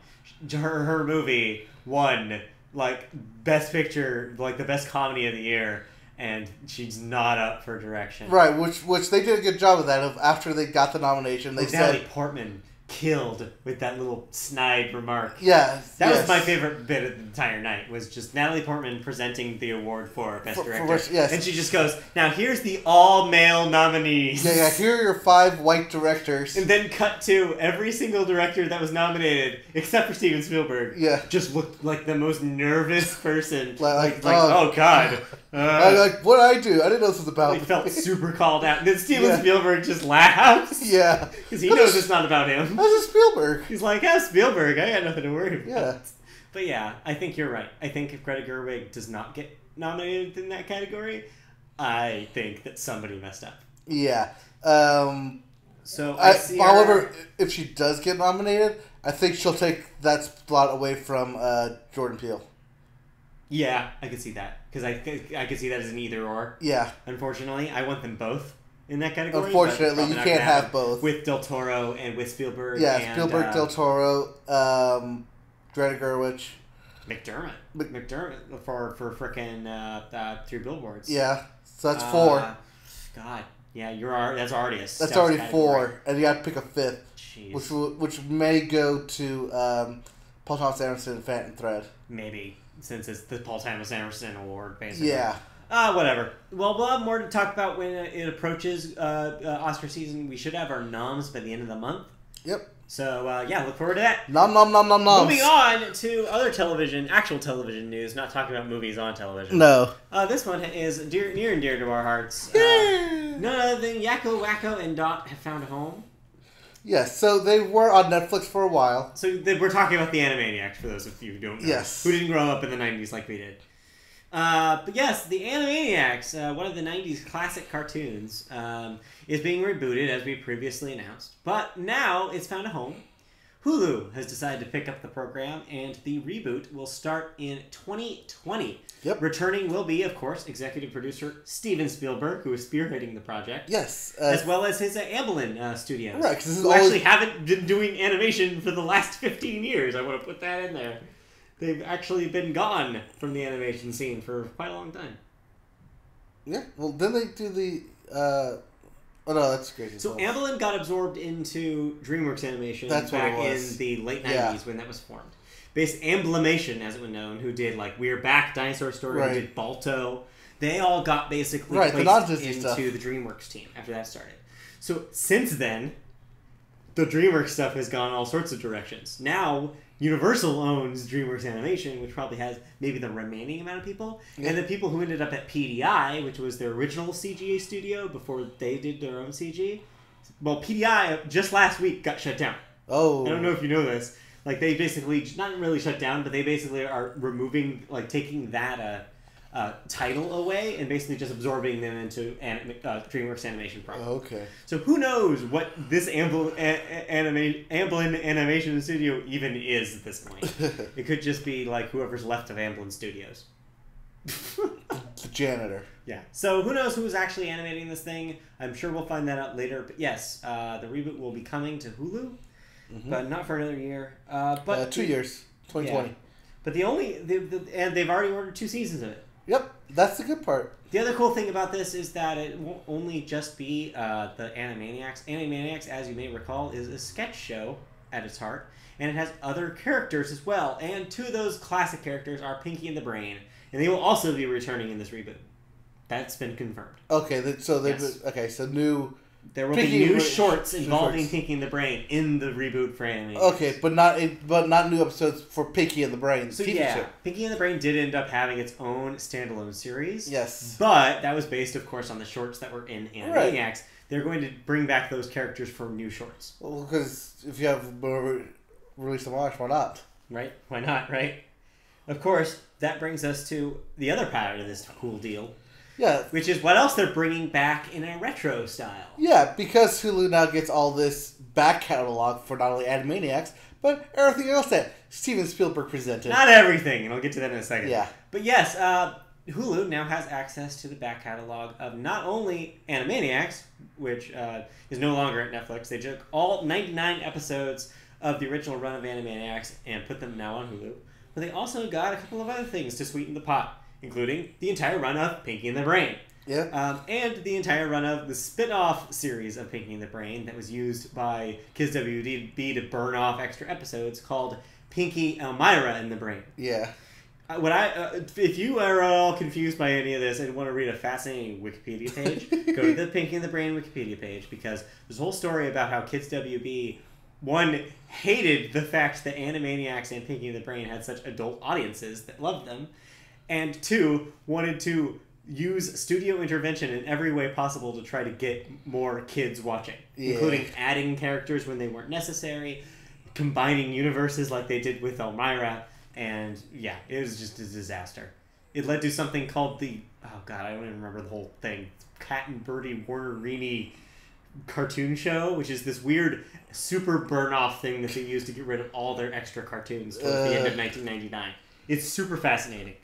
Her movie won, like, Best Picture, like, the best comedy of the year. and she's not up for direction. Right, which they did a good job of that. Of after they got the nomination, they said Natalie Portman killed with that little snide remark. Yeah, that was my favorite bit of the entire night. Was just Natalie Portman presenting the award for Best Director. Yes. And she just goes, "Now here's the all-male nominees." Yeah, here are your 5 white directors. And then cut to every single director that was nominated, except for Steven Spielberg. Yeah, just looked like the most nervous person. like oh god. What did I do? I didn't know this was about. He felt super called out. And then Steven Spielberg just laughs. Yeah. Because he knows it's not about him. That's Spielberg. He's like, Spielberg, I got nothing to worry about. Yeah. But yeah, I think you're right. I think if Greta Gerwig does not get nominated in that category, I think that somebody messed up. Yeah. So however, if she does get nominated, I think she'll take that spot away from Jordan Peele. Yeah, I could see that. Because I could see that as an either or. Yeah. Unfortunately, I want them both in that category. Unfortunately, you can't have both. With Del Toro and with Spielberg. Yeah, and, Spielberg, Del Toro, Greta Gerwig. McDermott for frickin' 3 Billboards. Yeah, so that's 4. God. Yeah, that's already a That's already category. 4, and you got to pick a 5th. Jeez. Which may go to Paul Thomas Anderson and Phantom Thread. Maybe, since it's the Paul Thomas Anderson Award, basically. Yeah. Whatever. Well, we'll have more to talk about when it approaches Oscar season. We should have our noms by the end of the month. Yep. So, look forward to that. Nom. Moving on to other actual television news, not talking about movies on television. No. This one is near and dear to our hearts. None other than Yakko, Wacko, and Dot have found a home. Yes, so they were on Netflix for a while. So we're talking about the Animaniacs, for those of you who don't know. Yes. Who didn't grow up in the 90s like we did. But yes, the Animaniacs, one of the 90s classic cartoons, is being rebooted, as we previously announced. But now it's found a home. Hulu has decided to pick up the program, and the reboot will start in 2020. Yep. Returning will be, of course, executive producer Steven Spielberg, who is spearheading the project. Yes. As well as his Amblin Studios. Right, because who actually haven't been doing animation for the last 15 years. I want to put that in there. They've actually been gone from the animation scene for quite a long time. Yeah, well, then they do the... oh, no, that's crazy. So Amblin got absorbed into DreamWorks Animation back in the late 90s when that was formed. Amblimation, as it was known, who did, like, We're Back, Dinosaur Story, who did Balto. They all got basically placed into the DreamWorks team after that started. So since then, the DreamWorks stuff has gone all sorts of directions. Now, Universal owns DreamWorks Animation, which probably has maybe the remaining amount of people. Yeah. And the people who ended up at PDI, which was their original CGA studio before they did their own CG. Well, PDI just last week got shut down. Oh. I don't know if you know this. Like, they basically, not really shut down, but they basically are removing, like, taking that title away and basically just absorbing them into DreamWorks Animation proper. Okay. So who knows what this Amblin Animation Studio even is at this point. It could just be like whoever's left of Amblin Studios. The janitor. Yeah. So who knows who's actually animating this thing. I'm sure we'll find that out later. But yes, the reboot will be coming to Hulu, but not for another year. But 2 years. 2020. Yeah. But and they've already ordered 2 seasons of it. Yep, that's the good part. The other cool thing about this is that it won't only just be the Animaniacs. Animaniacs, as you may recall, is a sketch show at its heart, and it has other characters as well. And 2 of those classic characters are Pinky and the Brain, and they will also be returning in this reboot. That's been confirmed. Okay, so new. There will be new shorts involving Pinky and the Brain in the reboot for Animaniacs. Okay, but not new episodes for Pinky and the Brain. So yeah, Pinky and the Brain did end up having its own standalone series. Yes, but that was based, of course, on the shorts that were in Animaniacs. Right. They're going to bring back those characters for new shorts. Well, because if you have release them why not? Right? Why not? Right? Of course, that brings us to the other part of this cool deal. Yeah. Which is what else they're bringing back in a retro style. Yeah, because Hulu now gets all this back catalog for not only Animaniacs, but everything else that Steven Spielberg presented. Not everything, and I'll get to that in a second. Yeah. But yes, Hulu now has access to the back catalog of not only Animaniacs, which is no longer at Netflix. They took all 99 episodes of the original run of Animaniacs and put them now on Hulu. But they also got a couple of other things to sweeten the pot. including the entire run of Pinky and the Brain. Yeah. And the entire run of the spin-off series of Pinky and the Brain that was used by Kids WB to burn off extra episodes called Pinky, Elmira, and the Brain. Yeah. If you are all confused by any of this and want to read a fascinating Wikipedia page, go to the Pinky and the Brain Wikipedia page, because there's a whole story about how Kids WB, one, hated the fact that Animaniacs and Pinky and the Brain had such adult audiences that loved them, and two, wanted to use studio intervention in every way possible to try to get more kids watching, including adding characters when they weren't necessary, combining universes like they did with Elmira, and yeah, it was just a disaster. It led to something called I don't even remember the whole thing, Cat and Birdie Warnerini cartoon show, which is this weird super burn-off thing that they used to get rid of all their extra cartoons towards the end of 1999. It's super fascinating.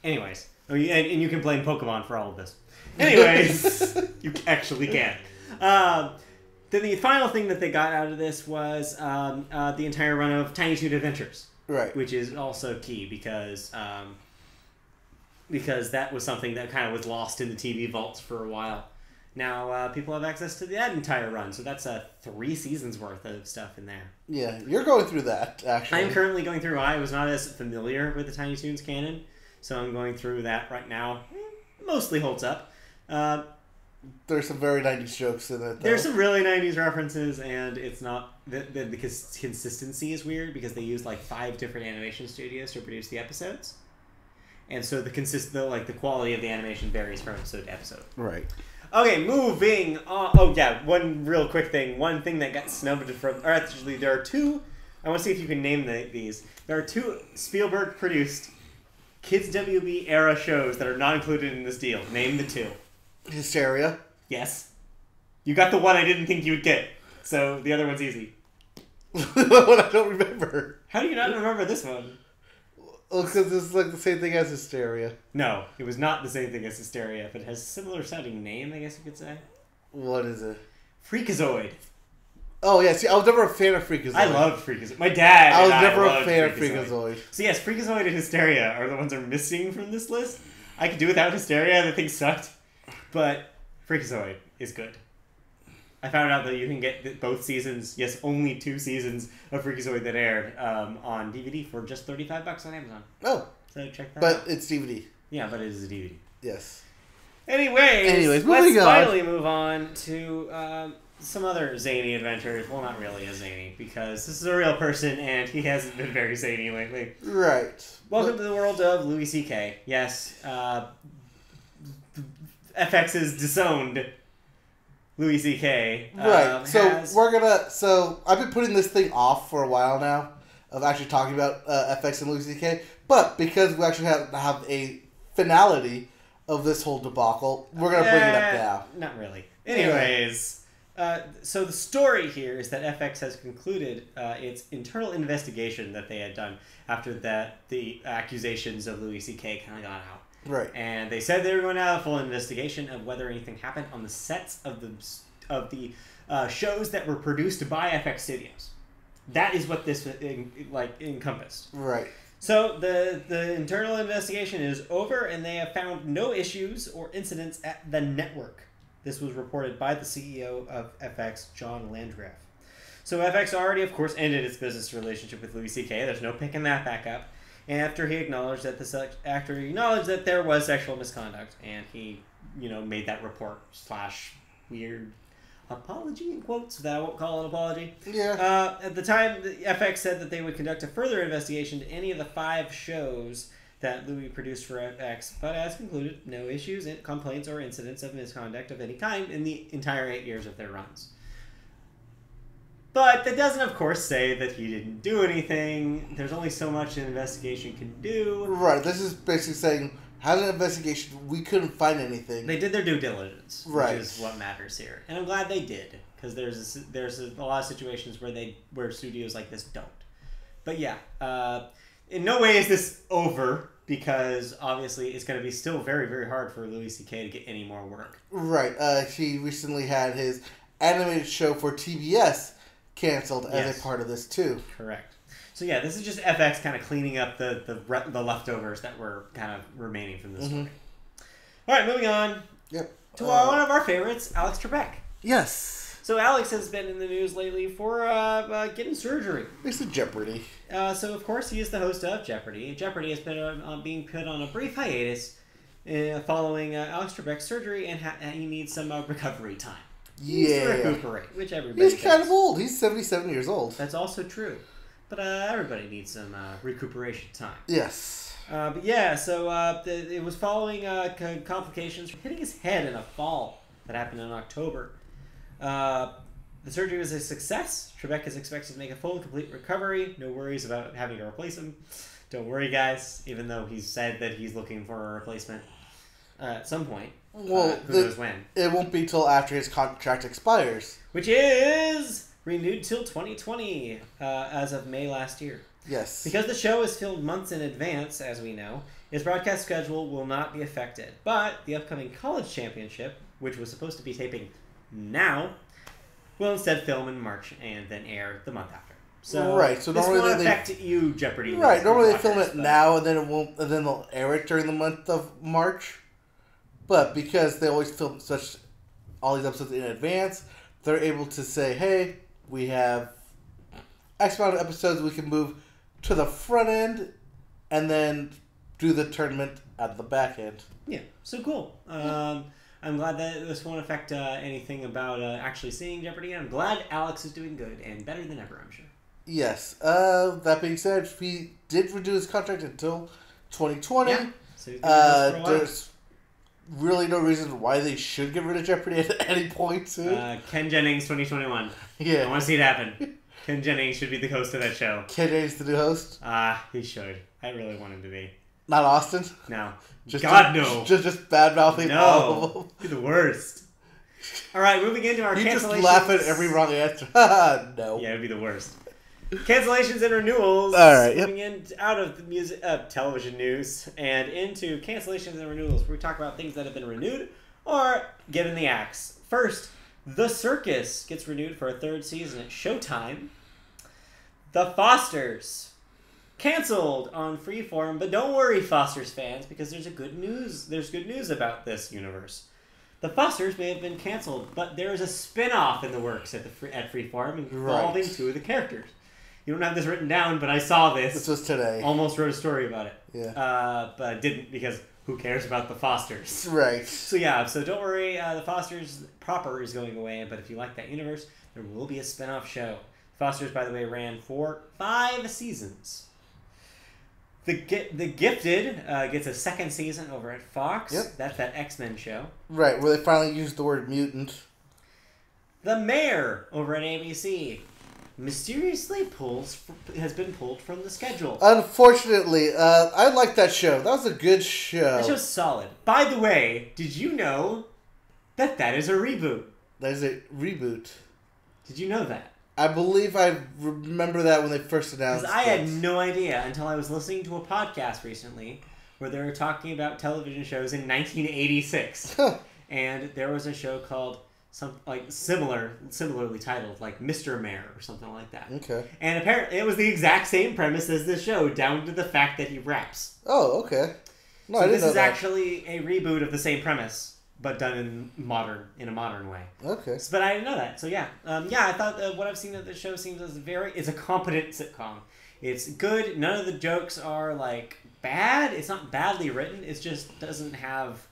Anyways, and you can blame Pokemon for all of this. Anyways, you actually can. Then the final thing that they got out of this was the entire run of Tiny Toon Adventures. Right. Which is also key because that was something that kind of was lost in the TV vaults for a while. Now people have access to that entire run, so that's 3 seasons worth of stuff in there. Yeah, you're going through that, actually. I'm currently going through. I was not as familiar with the Tiny Toons canon, so I'm going through that right now. Mostly holds up. There's some very 90s jokes in it, though. There's some really 90s references, and it's not... The consistency is weird, because they use, 5 different animation studios to produce the episodes. And so the quality of the animation varies from episode to episode. Right. Okay, moving on. Oh, yeah, one real quick thing. One thing that got snubbed from... Or actually, there are 2... I want to see if you can name these. There are 2 Spielberg-produced Kids WB era shows that are not included in this deal. Name the 2. Hysteria. Yes. You got the one I didn't think you would get. So the other one's easy. What I don't remember. How do you not remember this one? Well, because it's the same thing as Hysteria. No, it was not the same thing as Hysteria, but it has a similar sounding name, I guess you could say. What is it? Freakazoid. Oh, yeah. See, I was never a fan of Freakazoid. I loved Freakazoid. My dad I was never a fan of Freakazoid. So yes, Freakazoid and Hysteria are the ones that are missing from this list. I could do without Hysteria. The thing sucked. But Freakazoid is good. I found out that you can get both seasons, yes, only 2 seasons of Freakazoid that aired on DVD for just $35 on Amazon. Oh. So check that But out. it's DVD. Yeah, but it is a DVD. Yes. Anyways, let's finally move on to some other zany adventures. Well, not really a zany, because this is a real person, and he hasn't been very zany lately. Right. Welcome to the world of Louie CK. Yes, FX's disowned Louie CK. Right. So I've been putting this thing off for a while now of actually talking about FX and Louie CK, but because we actually have a finality of this whole debacle, we're gonna bring it up now. Not really. Anyways. So the story here is that FX has concluded its internal investigation that they had done after the accusations of Louie CK kind of got out. Right. And they said they were going to have a full investigation of whether anything happened on the sets of the shows that were produced by FX Studios. That is what this encompassed. Right. So the internal investigation is over, and they have found no issues or incidents at the network. This was reported by the CEO of FX, John Landgraf. So FX already, of course, ended its business relationship with Louie CK. There's no picking that back up. After he acknowledged that there was sexual misconduct, and he, made that report / weird apology in quotes that I won't call an apology. Yeah. At the time, the FX said that they would conduct a further investigation to any of the 5 shows that Louie produced for FX, but as concluded, no issues, complaints, or incidents of misconduct of any kind in the entire 8 years of their runs. But that doesn't, of course, say that he didn't do anything. There's only so much an investigation can do. Right. This is basically saying, had an investigation, we couldn't find anything. They did their due diligence, right, which is what matters here. And I'm glad they did, because there's a lot of situations where studios like this don't. But yeah, in no way is this over, because obviously it's going to be still very, very hard for Louie CK to get any more work. Right. He recently had his animated show for TBS canceled as a part of this too. Correct. So yeah, this is just FX kind of cleaning up the leftovers that were kind of remaining from this story. All right, moving on. Yep. To one of our favorites, Alex Trebek. Yes. So Alex has been in the news lately for getting surgery. It's a Jeopardy. So of course he is the host of Jeopardy. Jeopardy has been being put on a brief hiatus following Alex Trebek's surgery, and he needs some recovery time. He needs to recuperate, which everybody He's kind of old. He's 77 years old. That's also true. But everybody needs some recuperation time. Yes. But yeah, so it was following complications from hitting his head in a fall that happened in October. The surgery was a success. Trebek is expected to make a full and complete recovery. No worries about having to replace him. Don't worry, guys, even though he's said that he's looking for a replacement at some point. Well, who knows when. It won't be till after his contract expires. Which is renewed till 2020, as of May last year. Yes. Because the show is filmed months in advance, as we know, his broadcast schedule will not be affected. But the upcoming college championship, which was supposed to be taping now, will instead film in March and then air the month after. So, so this won't affect you, Jeopardy. Right, normally they film it now and then it won't, and then they'll air it during the month of March. But because they always film all these episodes in advance, they're able to say, hey, we have X amount of episodes we can move to the front end and then do the tournament at the back end. Yeah, so cool. I'm glad that this won't affect anything about actually seeing Jeopardy. I'm glad Alex is doing good and better than ever, I'm sure. Yes. That being said, he did renew his contract until 2020. Yeah. So he's gonna be for a while. There's really no reason why they should get rid of Jeopardy at any point soon. Ken Jennings, 2021. Yeah. I want to see it happen. Ken Jennings should be the host of that show. Ken Jennings the new host? He should. I really want him to be. Not Austin? No. No. Just bad-mouthing all of them. Be the worst. All right, moving into our cancellations. You just laugh at every wrong answer. No. Yeah, it'd be the worst. Cancellations and renewals. All right, Moving out of the television news and into cancellations and renewals, where we talk about things that have been renewed or get in the axe. First, The Circus gets renewed for a third season at Showtime. The Fosters canceled on Freeform, but don't worry, Fosters fans, because there's good news about this universe. The Fosters may have been canceled, but there is a spin-off in the works at Freeform involving two of the characters. You don't have this written down, but I saw this. This was today. Almost wrote a story about it. Yeah. But I didn't, because who cares about the Fosters? Right. So don't worry, the Fosters proper is going away, but if you like that universe, there will be a spin-off show. Fosters, by the way, ran for 5 seasons. The Gifted gets a second season over at Fox. Yep. That's that X-Men show. Right, where they finally used the word mutant. The Mayor over at ABC mysteriously has been pulled from the schedule. Unfortunately, I liked that show. That was a good show. That show's solid. By the way, did you know that is a reboot? That is a reboot. Did you know that? I believe I remember that when they first announced it. Because I had no idea until I was listening to a podcast recently where they were talking about television shows in 1986. And there was a show called similarly titled, like Mr. Mayor or something like that. Okay. And apparently it was the exact same premise as this show, down to the fact that he raps. Oh, okay. No, so I didn't know this is that. actually a reboot of the same premise, but done in a modern way. Okay. But I didn't know that. So yeah. I thought what I've seen of the show seems as it's a competent sitcom. It's good. None of the jokes are like bad. It's not badly written. It just doesn't have.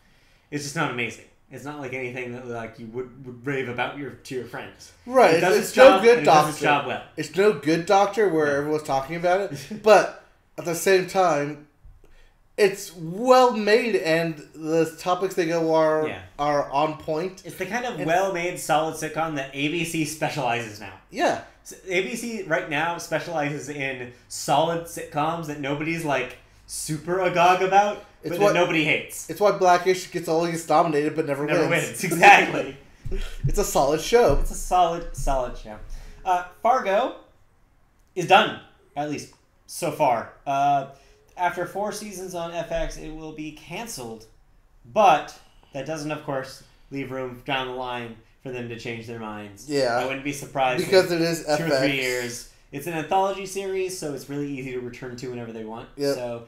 It's just not amazing. It's not like anything that like you would rave about to your friends. Right. It does it's its job, no Good and Doctor. It does its job well. It's no Good Doctor where everyone's talking about it, but at the same time, it's well made and the topics they go are on point. It's the kind of well-made, solid sitcom that ABC specializes now. Yeah. So ABC right now specializes in solid sitcoms that nobody's like super agog about, but that nobody hates. It's why Blackish gets always nominated but never wins. Exactly. It's a solid show. It's a solid show. Fargo is done, at least so far. After 4 seasons on FX, it will be canceled, but that doesn't, of course, leave room down the line for them to change their minds. Yeah. I wouldn't be surprised because it is if 2 FX. or 3 years It's an anthology series, so it's really easy to return to whenever they want. Yep. So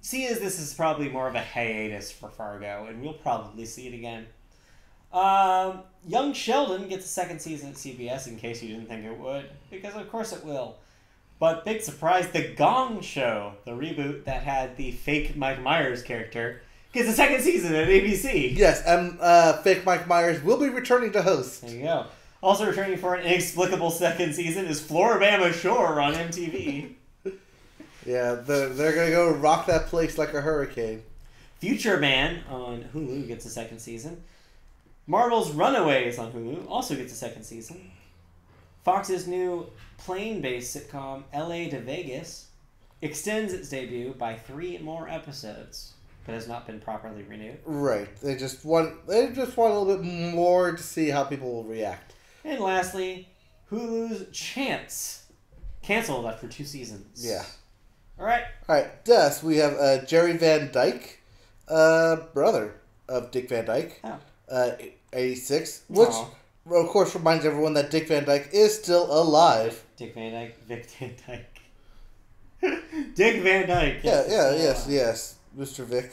see as this is probably more of a hiatus for Fargo, and we'll probably see it again. Young Sheldon gets a second season at CBS, in case you didn't think it would, because of course it will. But big surprise, The Gong Show, the reboot that had the fake Mike Myers character, gets a second season at ABC. Yes, and fake Mike Myers will be returning to host. There you go. Also returning for an inexplicable second season is Floribama Shore on MTV. Yeah, they're going to go rock that place like a hurricane. Future Man on Hulu gets a second season. Marvel's Runaways on Hulu also gets a second season. Fox's new plane-based sitcom, LA to Vegas, extends its debut by 3 more episodes, but has not been properly renewed. Right. They just want a little bit more to see how people will react. And lastly, Hulu's Chance, canceled after 2 seasons. Yeah. All right. Thus, we have Jerry Van Dyke, brother of Dick Van Dyke, 86, which, of course, reminds everyone that Dick Van Dyke is still alive. Dick Van Dyke, Vic Van Dyke. Dick Van Dyke. Yes, Mr. Vic.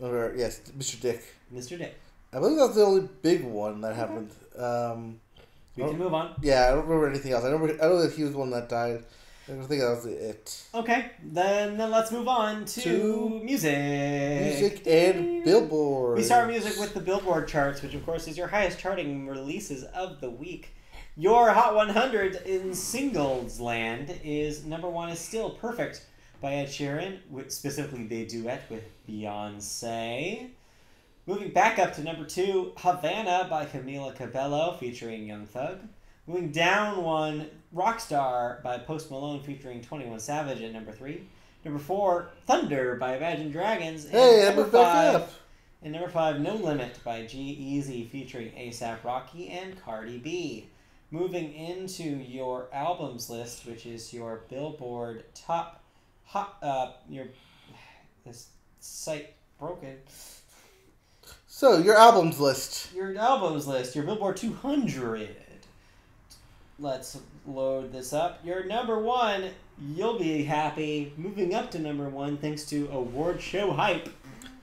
Or, yes, Mr. Dick. Mr. Dick. I believe that was the only big one that happened. We can move on. Yeah, I don't remember anything else. I know that he was the one that died. I don't think that was it. Okay, then let's move on to music. Music and Billboard. We start music with the Billboard charts, which of course is your highest charting releases of the week. Your Hot 100 in singles land is number 1 is still Perfect by Ed Sheeran, which specifically they duet with Beyonce. Moving back up to number 2, Havana by Camila Cabello featuring Young Thug. Moving down 1, Rockstar by Post Malone featuring 21 Savage at number 3. Number 4, Thunder by Imagine Dragons. And number 5. And number 5, No Limit by G-Eazy featuring A$AP Rocky and Cardi B. Moving into your albums list, which is your Billboard top this site broken. So, your albums list. Your albums list, your Billboard 200. Let's load this up. Your number 1, you'll be happy. Moving up to number 1 thanks to award show hype.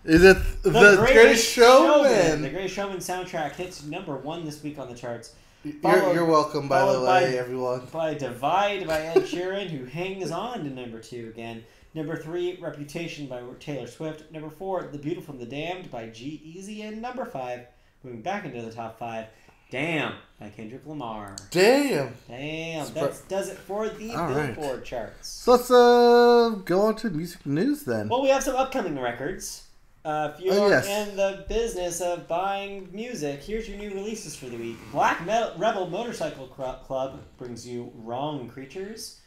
Is it the Greatest Showman? The Greatest Showman soundtrack hits number 1 this week on the charts. You're welcome, by the way, everyone. By Divide by Ed Sheeran, who hangs on to number 2 again. Number 3, Reputation by Taylor Swift. Number 4, The Beautiful and the Damned by G-Eazy. And number 5, moving back into the top 5, Damn by Kendrick Lamar. Damn. That does it for the Billboard charts. So let's go on to music news then. Well, we have some upcoming records. If you're in the business of buying music, here's your new releases for the week. Black Rebel Motorcycle Club brings you Wrong Creatures.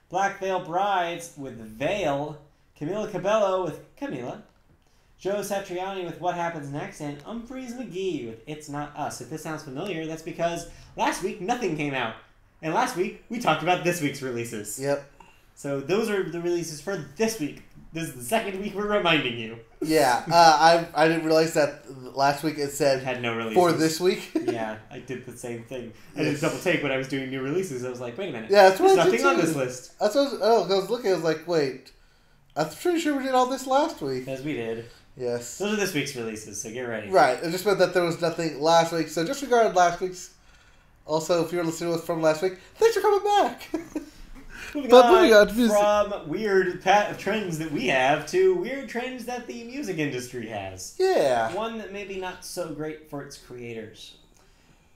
Black Veil Brides with Veil. Camila Cabello with Camila. Joe Satriani with What Happens Next, and Humphreys McGee with It's Not Us. If this sounds familiar, that's because last week nothing came out. And last week, we talked about this week's releases. Yep. So those are the releases for this week. This is the second week we're reminding you. Yeah, I didn't realize that last week it said had no releases for this week. Yeah, I did the same thing. I did double take when I was doing new releases. I was like, wait a minute. Yeah, that's there's nothing on this list. That's what I was looking. I was like, wait, I'm pretty sure we did all this last week. Yes, we did. Yes. Those are this week's releases, so get ready. Right. It just meant that there was nothing last week, so disregard last week's. Also, if you're listening to us from last week, thanks for coming back. Moving on from weird trends that we have to weird trends that the music industry has. Yeah. One that maybe not so great for its creators.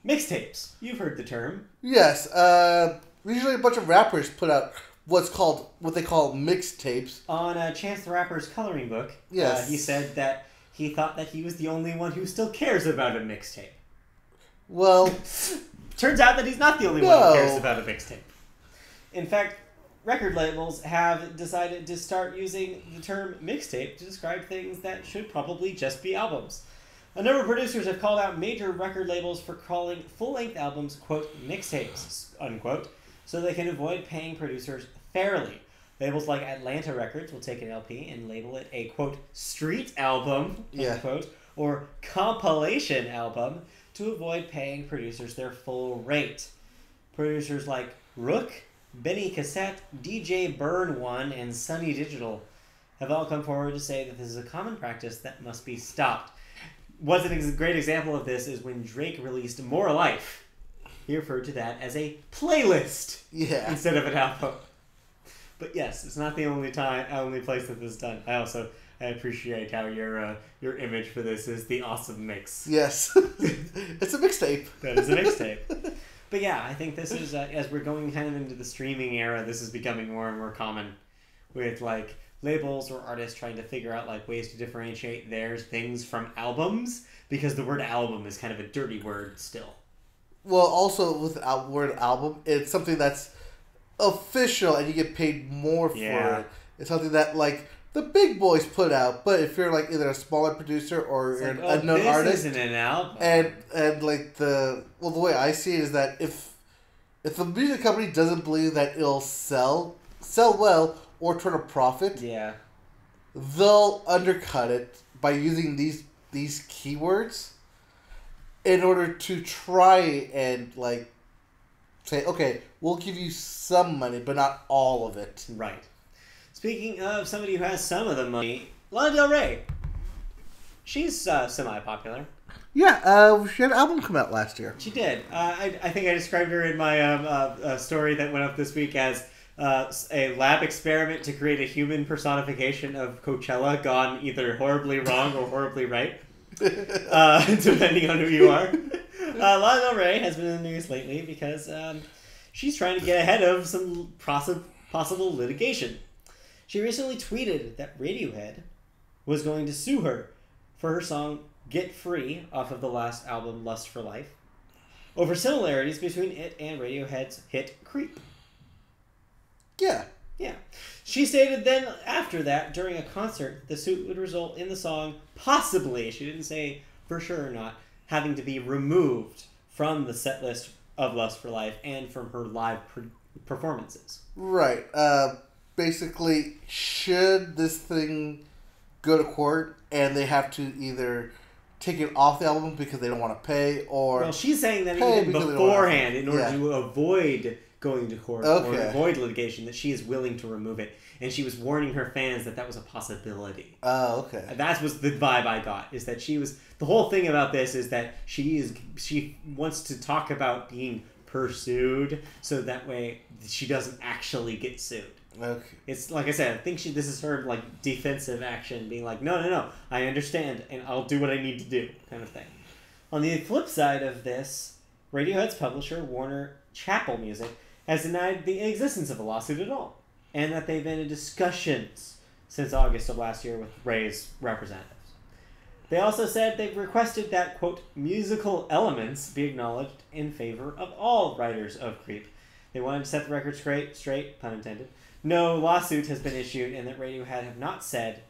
Mixtapes. You've heard the term. Yes. Usually a bunch of rappers put out what they call mixtapes. On Chance the Rapper's coloring book, yes. He said that he thought that he was the only one who still cares about a mixtape. Well, turns out that he's not the only one who cares about a mixtape. In fact, record labels have decided to start using the term mixtape to describe things that should probably just be albums. A number of producers have called out major record labels for calling full-length albums, quote, mixtapes, unquote, so they can avoid paying producers fairly. Labels like Atlanta Records will take an LP and label it a, quote, street album, unquote, or compilation album to avoid paying producers their full rate. Producers like Rook, Benny Cassette, DJ Burn One, and Sunny Digital have all come forward to say that this is a common practice that must be stopped. What's a great example of this is when Drake released More Life. He referred to that as a playlist instead of an album. But yes, it's not the only place that this is done. I appreciate how your image for this is the awesome mix. Yes. It's a mixtape. That is a mixtape. But yeah, I think this is, as we're going kind of into the streaming era, this is becoming more and more common with like labels or artists trying to figure out like ways to differentiate their things from albums, because the word album is kind of a dirty word still. Well, also with the word album, it's something that's official and you get paid more for it. It's something that like the big boys put out, but if you're like either a smaller producer or you're an unknown artist, isn't an album. And like the way I see it is that if the music company doesn't believe that it'll sell well or turn a profit, they'll undercut it by using these keywords in order to try and like say, okay, we'll give you some money, but not all of it. Right. Speaking of somebody who has some of the money, Lana Del Rey. She's semi-popular. Yeah, she had an album come out last year. She did. I think I described her in my story that went up this week as a lab experiment to create a human personification of Coachella gone either horribly wrong or horribly right, depending on who you are. Lana Del Rey has been in the news lately because she's trying to get ahead of some possible litigation. She recently tweeted that Radiohead was going to sue her for her song Get Free off of the last album Lust for Life over similarities between it and Radiohead's hit Creep. Yeah. She stated then after that, during a concert, the suit would result in the song possibly, she didn't say for sure or not, having to be removed from the set list of Lust for Life and from her live performances. Right. Basically, should this thing go to court and they have to either take it off the album because they don't want to pay, or... Well, she's saying that even beforehand, in order to avoid going to court or avoid litigation, that she is willing to remove it. And she was warning her fans that was a possibility. Oh, okay. And that was the vibe I got, is that she was... The whole thing about this is that she wants to talk about being pursued, so that way she doesn't actually get sued. Okay. It's like I said, I think this is her like defensive action, being like, no, I understand, and I'll do what I need to do, kind of thing. On the flip side of this, Radiohead's publisher, Warner Chappell Music, has denied the existence of a lawsuit at all, and that they've been in discussions since August of last year with Ray's representatives. They also said they've requested that, quote, musical elements be acknowledged in favor of all writers of Creep. They wanted to set the record straight, pun intended. No lawsuit has been issued, and that Radiohead have not said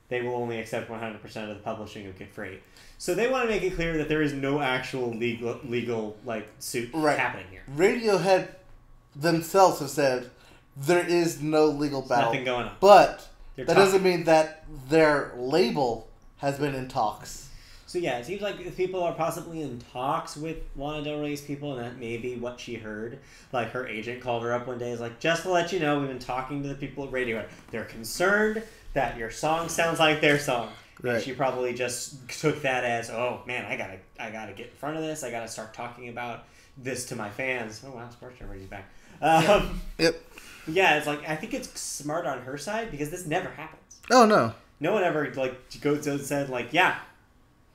they will only accept 100% of the publishing of Get Free. So they want to make it clear that there is no actual legal like suit happening here. Radiohead themselves have said there is no legal battle. Nothing going on. But that doesn't mean that their label has been in talks. So yeah, it seems like people are possibly in talks with Lana Del Rey's people, and that may be what she heard. Like, her agent called her up one day, is like, just to let you know, we've been talking to the people at Radiohead. They're concerned that your song sounds like their song. Right. And she probably just took that as, oh man, I gotta get in front of this. I gotta start talking about this to my fans. Oh wow, Sports Jeopardy's back. Yep. Yeah, it's like, I think it's smart on her side because this never happens. Oh no. No one ever like goes and said like, yeah,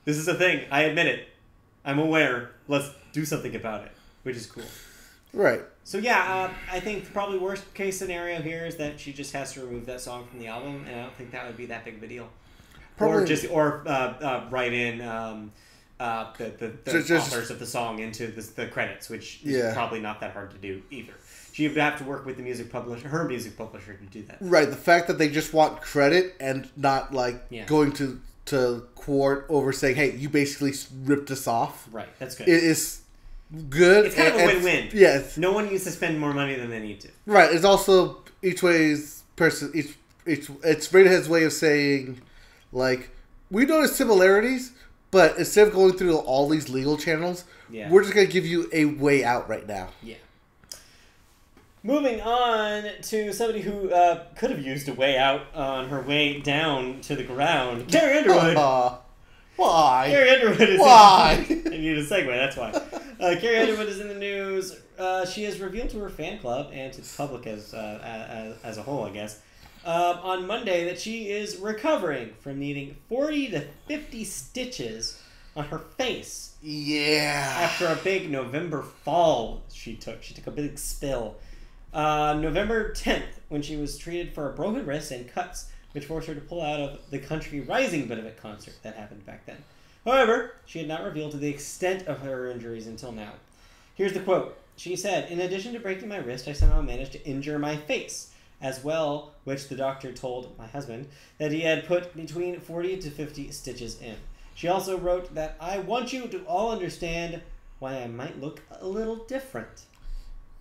this is a thing. I admit it. I'm aware. Let's do something about it, which is cool. Right. So yeah, I think the probably worst case scenario here is that she just has to remove that song from the album, and I don't think that would be that big of a deal. Probably. Or write in the authors of the song into the credits, which is probably not that hard to do either. She would have to work with the music publisher, her music publisher, to do that. Right. The fact that they just want credit and not like going to court over saying, "Hey, you basically ripped us off." Right. That's good. It is good. It's kind of a win-win. Yes. No one needs to spend more money than they need to. Right. It's also each it's Radiohead's way of saying, like, we notice similarities, but instead of going through all these legal channels, we're just going to give you a way out right now. Yeah. Moving on to somebody who could have used a way out on her way down to the ground. Carrie Underwood. Why? Carrie Underwood is Why? I need a segue, that's why. Carrie Underwood is in the news. She has revealed to her fan club and to the public as a whole, I guess, on Monday that she is recovering from needing 40 to 50 stitches on her face. Yeah. After a big November fall she took a big spill. November 10th, when she was treated for a broken wrist and cuts, which forced her to pull out of the Country Rising Benefit concert that happened back then. However, she had not revealed the extent of her injuries until now. Here's the quote. She said, "In addition to breaking my wrist, I somehow managed to injure my face as well, which the doctor told my husband that he had put between 40 to 50 stitches in. She also wrote that I want you to all understand why I might look a little different."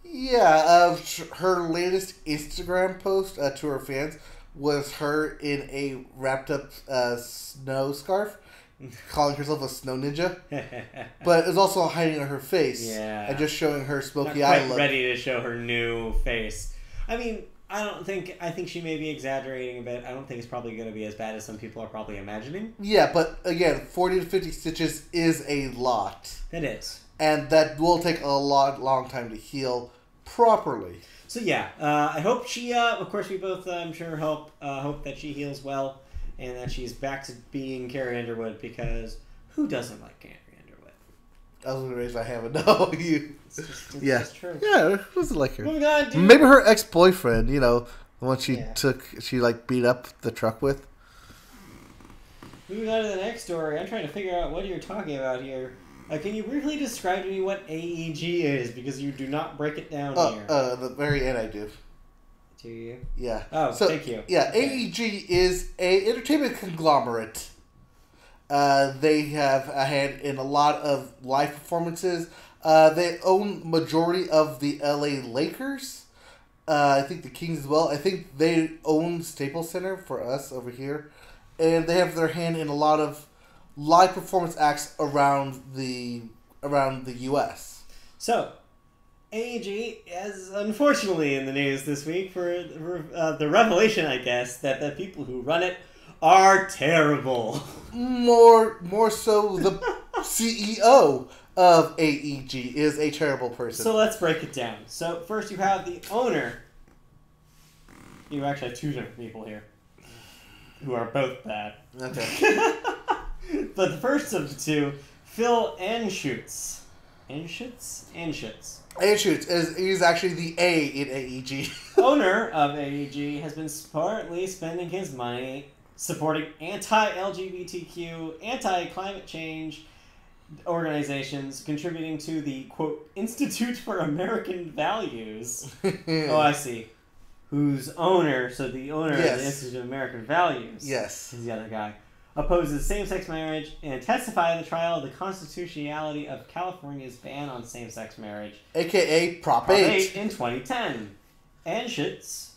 Yeah, her latest Instagram post to her fans was her in a wrapped up snow scarf, calling herself a snow ninja. But it was also hiding her face. Yeah. And just showing her smoky Not eye quite look. ready to show her new face. I mean, I think she may be exaggerating a bit. I don't think it's probably going to be as bad as some people are probably imagining. Yeah, but again, 40 to 50 stitches is a lot. It is. And that will take a long time to heal properly. So yeah, I hope she, of course we both, I'm sure, hope that she heals well and that she's back to being Carrie Underwood, because who doesn't like Carrie Underwood? I was going to raise my hand, but no, you... It's true. Yeah, who doesn't like her? Moving on, dude. Maybe her ex-boyfriend, the one she beat up the truck with. Moving on to the next story, I'm trying to figure out what you're talking about here. Can you briefly describe to me what AEG is? Because you do not break it down here. The very end I do. Do you? Yeah. Oh, thank you. Yeah, okay. AEG is a entertainment conglomerate. They have a hand in a lot of live performances. They own majority of the LA Lakers. I think the Kings as well. I think they own Staples Center for us over here. And they have their hand in a lot of live performance acts around the U.S. So, AEG is unfortunately in the news this week for the revelation, I guess, that the people who run it are terrible. More so, the CEO of AEG is a terrible person. So let's break it down. So first you have the owner. You actually have two different people here who are both bad. Okay. But the first of the two, Phil Anschutz. Anschutz. He's actually the A in AEG. Owner of AEG has been smartly spending his money supporting anti-LGBTQ, anti-climate change organizations, contributing to the, quote, Institute for American Values. Oh, I see. Whose owner, so the owner of the Institute of American Values is the other guy, opposes same-sex marriage and testified in the trial of the constitutionality of California's ban on same-sex marriage, a.k.a. Prop 8. in 2010. Andy Schitz.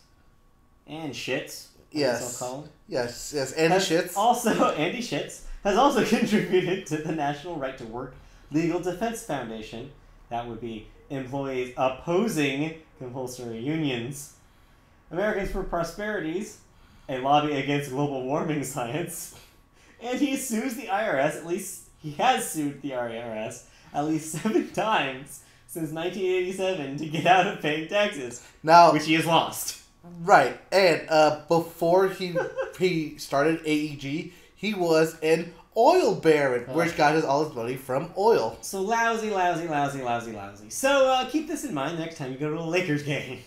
Has also contributed to the National Right to Work Legal Defense Foundation. That would be employees opposing compulsory unions. Americans for Prosperities, a lobby against global warming science. And he sues the IRS, he has sued the IRS at least 7 times since 1987 to get out of paying taxes, which he has lost. Right, and before he started AEG, he was an oil baron, which got all his money from oil. So lousy. So keep this in mind next time you go to a Lakers game.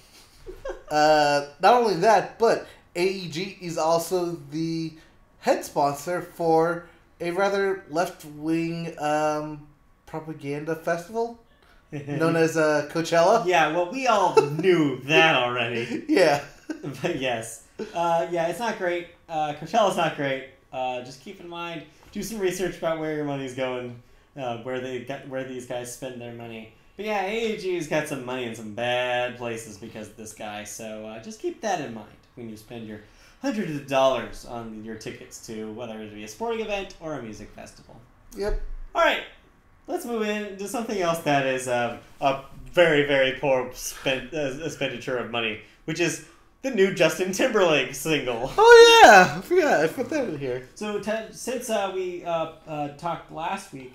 Not only that, but AEG is also the head sponsor for a rather left-wing propaganda festival known as Coachella. Yeah, well, we all knew that already. Yeah. But yes. It's not great. Coachella's not great. Just keep in mind, do some research about where your money's going, where these guys spend their money. But yeah, AEG's got some money in some bad places because of this guy, so just keep that in mind when you spend your hundreds of dollars on your tickets to whether it be a sporting event or a music festival. Yep. Alright, Let's move into something else that is a very, very poor expenditure of money, which is the new Justin Timberlake single. Oh yeah, I forgot. I put that in here. So since we talked last week,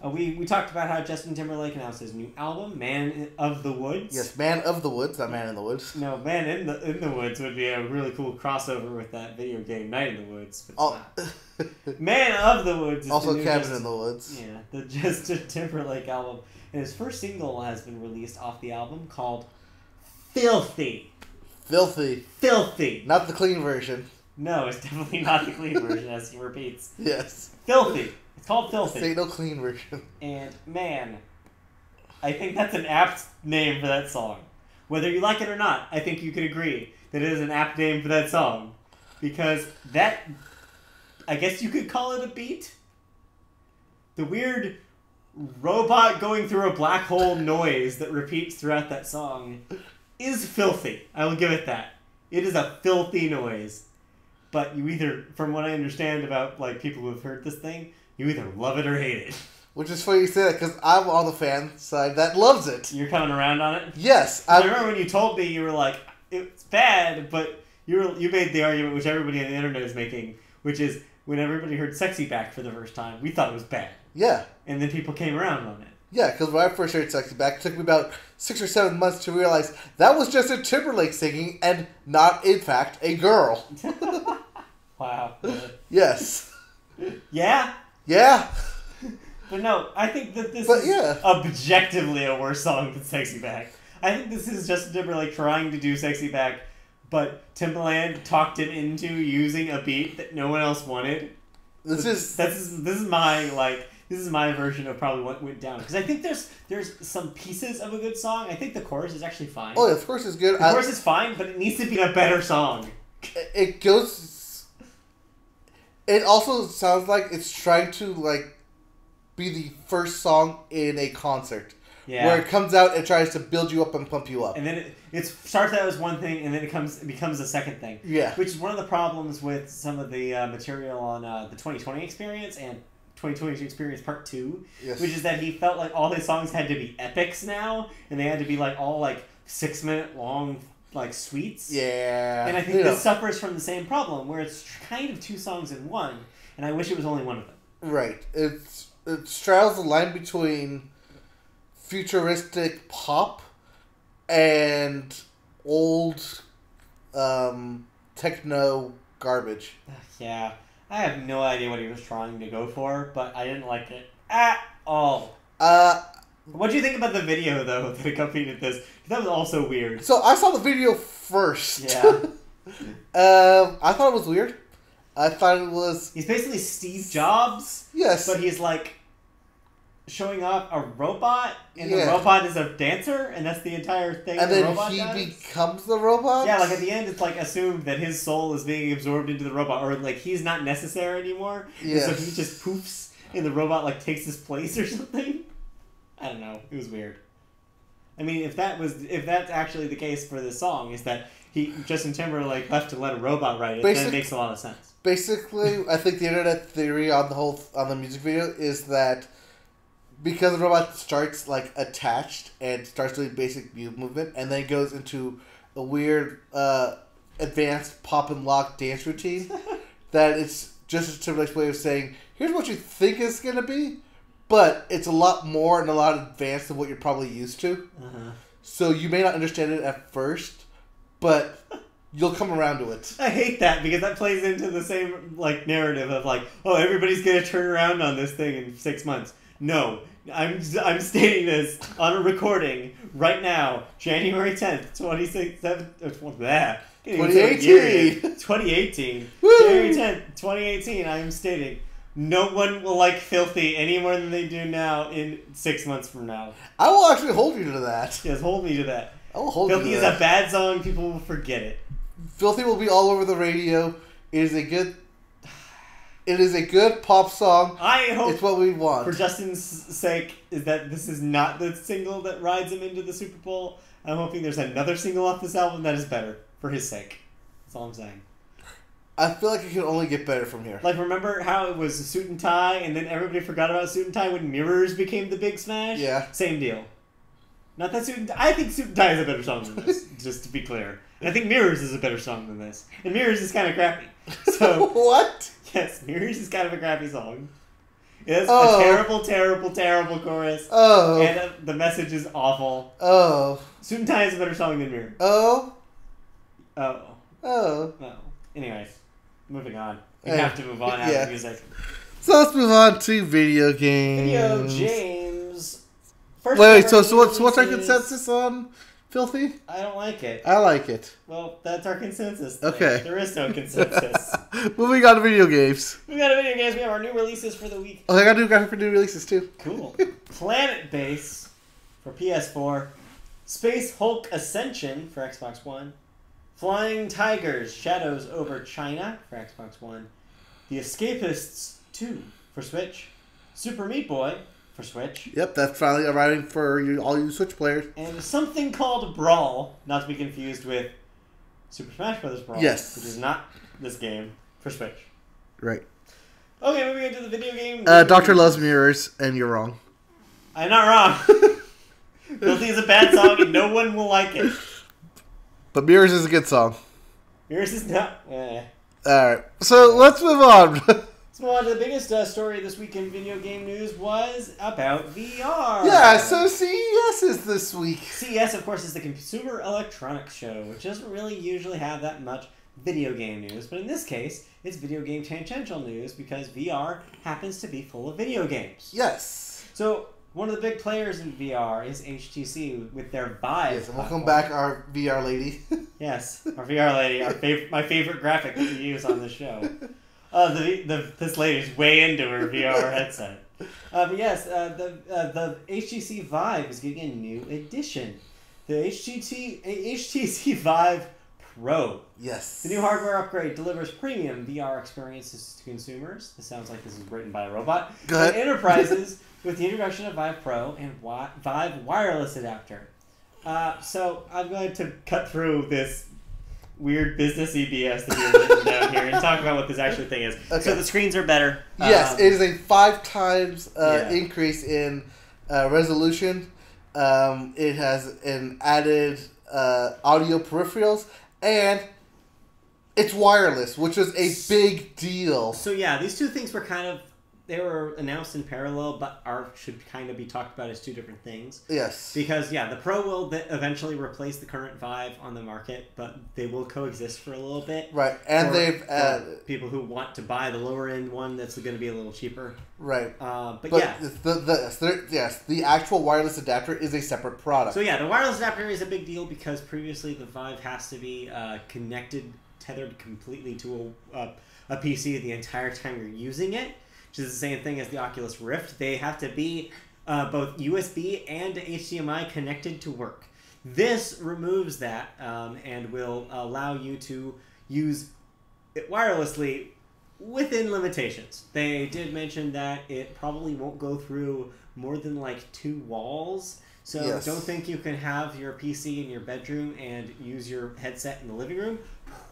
we talked about how Justin Timberlake announced his new album, Man of the Woods. Yes, Man of the Woods, not Man in the Woods. No, Man in the Woods would be a really cool crossover with that video game Night in the Woods. But it's not. Man of the Woods is also the new Cabin in the Woods. Yeah, the Justin Timberlake album. And his first single has been released off the album called Filthy. Filthy. Filthy. Not the clean version. No, it's definitely not the clean version, as he repeats. Yes. Filthy. It's called Filthy. Say no clean version. And, man, I think that's an apt name for that song. Whether you like it or not, I think you could agree that it is an apt name for that song. Because that, I guess you could call it a beat. The weird robot going through a black hole noise that repeats throughout that song is filthy. I will give it that. It is a filthy noise. But you either, from what I understand about like people who have heard this thing, you either love it or hate it. Which is funny you say that, because I'm on the fan side that loves it. You're coming around on it? Yes. I remember when you told me, you were like, it's bad, but you made the argument which everybody on the internet is making, which is when everybody heard Sexy Back for the first time, we thought it was bad. Yeah. And then people came around on it. Yeah, because when I first heard Sexy Back, it took me about 6 or 7 months to realize that was just a Timberlake singing and not, in fact, a girl. Wow. Yes. Yeah? Yeah. But no, I think that this is objectively a worse song than Sexy Back. I think this is Justin Timberlake trying to do Sexy Back, but Timbaland talked him into using a beat that no one else wanted. This is my version of probably what went down, because I think there's some pieces of a good song. I think the chorus is actually fine. Oh yeah, the chorus is good. The chorus is fine, but it needs to be a better song. It goes. It also sounds like it's trying to like be the first song in a concert. Yeah. Where it comes out and tries to build you up and pump you up. And then it starts out as one thing, and then it becomes a second thing. Yeah. Which is one of the problems with some of the material on the 2020 Experience and 2022 Experience Part 2. Yes. Which is that he felt like all his songs had to be epics now, and they had to be like all like 6-minute long like suites. Yeah. And I think this suffers from the same problem, where it's kind of 2 songs in one, and I wish it was only one of them. Right. It straddles the line between futuristic pop and old techno garbage. Yeah. I have no idea what he was trying to go for, but I didn't like it at all. What do you think about the video, though, that accompanied this? That was also weird. So I saw the video first. Yeah. I thought it was weird. I thought it was... He's basically Steve Jobs. Yes. But he's like showing off a robot, and the robot is a dancer, and that's the entire thing. And then he becomes the robot? Yeah, like at the end it's like assumed that his soul is being absorbed into the robot, or like he's not necessary anymore. Yeah. So he just poofs and the robot like takes his place or something. I don't know. It was weird. I mean, if that's actually the case for this song, is that Justin Timberlake left to let a robot write it, then it makes a lot of sense. Basically, I think the internet theory on the music video is that because the robot starts like attached and starts doing basic movement, and then goes into a weird advanced pop and lock dance routine, that it's just Timberlake's way of saying, here's what you think it's gonna be, but it's a lot more and a lot advanced than what you're probably used to. Uh-huh. So you may not understand it at first, but you'll come around to it. I hate that, because that plays into the same like narrative of like, oh, everybody's gonna turn around on this thing in 6 months. No, I'm stating this on a recording right now, January 10th, 2018. 2018. January 10th, 2018. I am stating no one will like Filthy any more than they do now in 6 months from now. I will actually hold you to that. Yes, hold me to that. I will hold Filthy you to that. Filthy is a bad song. People will forget it. Filthy will be all over the radio. It is a good pop song. I hope it's what we want. For Justin's sake, is that this is not the single that rides him into the Super Bowl. I'm hoping there's another single off this album that is better, for his sake. That's all I'm saying. I feel like it can only get better from here. Like, remember how it was a suit and tie, and then everybody forgot about suit and tie when Mirrors became the big smash? Yeah. Same deal. Not that suit and tie. I think suit and tie is a better song than this, just to be clear. And I think Mirrors is a better song than this. And Mirrors is kind of crappy. So what? Yes, Mirrors is kind of a crappy song. It has a terrible, terrible, terrible chorus. Oh. And the message is awful. Oh. Suit and tie is a better song than Mirrors. Oh. Oh. Oh. No. Anyways, moving on. We have to move on out of music. So let's move on to video games. Video games. Wait, so what's our consensus on Filthy? I don't like it. I like it. Well, that's our consensus today. Okay. There is no consensus. Moving on to video games. We got a video games. We have our new releases for the week. Oh, I got new graphic for new releases too. Cool. Planet Base for PS4. Space Hulk Ascension for Xbox One. Flying Tigers Shadows over China for Xbox One. The Escapists 2 for Switch. Super Meat Boy for Switch. Yep, that's finally arriving for all you Switch players. And something called Brawl, not to be confused with Super Smash Bros. Brawl. Yes. Which is not this game, for Switch. Right. Okay, moving into the video game. Doctor loves mirrors, and you're wrong. I'm not wrong. Filthy is a bad song, and no one will like it. But Mirrors is a good song. Mirrors is not. Alright, so let's move on. Let's move on to the biggest story this week in video game news was about VR. Yeah, so CES is this week. CES, of course, is the Consumer Electronics Show, which doesn't really usually have that much video game news. But in this case, it's video game tangential news because VR happens to be full of video games. Yes. So one of the big players in VR is HTC with their Vive. Yes, welcome back, our VR lady. Yes, our VR lady, my favorite graphic that we use on the show. This lady's way into her VR headset. But yes, the HTC Vive is getting a new edition. The HTC Vive Pro. Yes. The new hardware upgrade delivers premium VR experiences to consumers. This sounds like this is written by a robot. Go ahead. And enterprises with the introduction of Vive Pro and Vive wireless adapter. So I'm going to cut through this weird business EBS that we've written down here and talk about what this actual thing is. Okay. So the screens are better. Yes, it is a 5 times increase in resolution. It has an added audio peripherals, and it's wireless, which is a big deal. So yeah, these two things were they were announced in parallel, but should kind of be talked about as two different things. Yes. Because, yeah, the Pro will eventually replace the current Vive on the market, but they will coexist for a little bit. Right, and for people who want to buy the lower-end one that's going to be a little cheaper. Right. But yeah. The actual wireless adapter is a separate product. So, yeah, the wireless adapter is a big deal because previously the Vive has to be tethered completely to a PC the entire time you're using it. Which is the same thing as the Oculus Rift. They have to be both USB and HDMI connected to work. This removes that and will allow you to use it wirelessly within limitations. They did mention that it probably won't go through more than like 2 walls. So don't think you can have your PC in your bedroom and use your headset in the living room.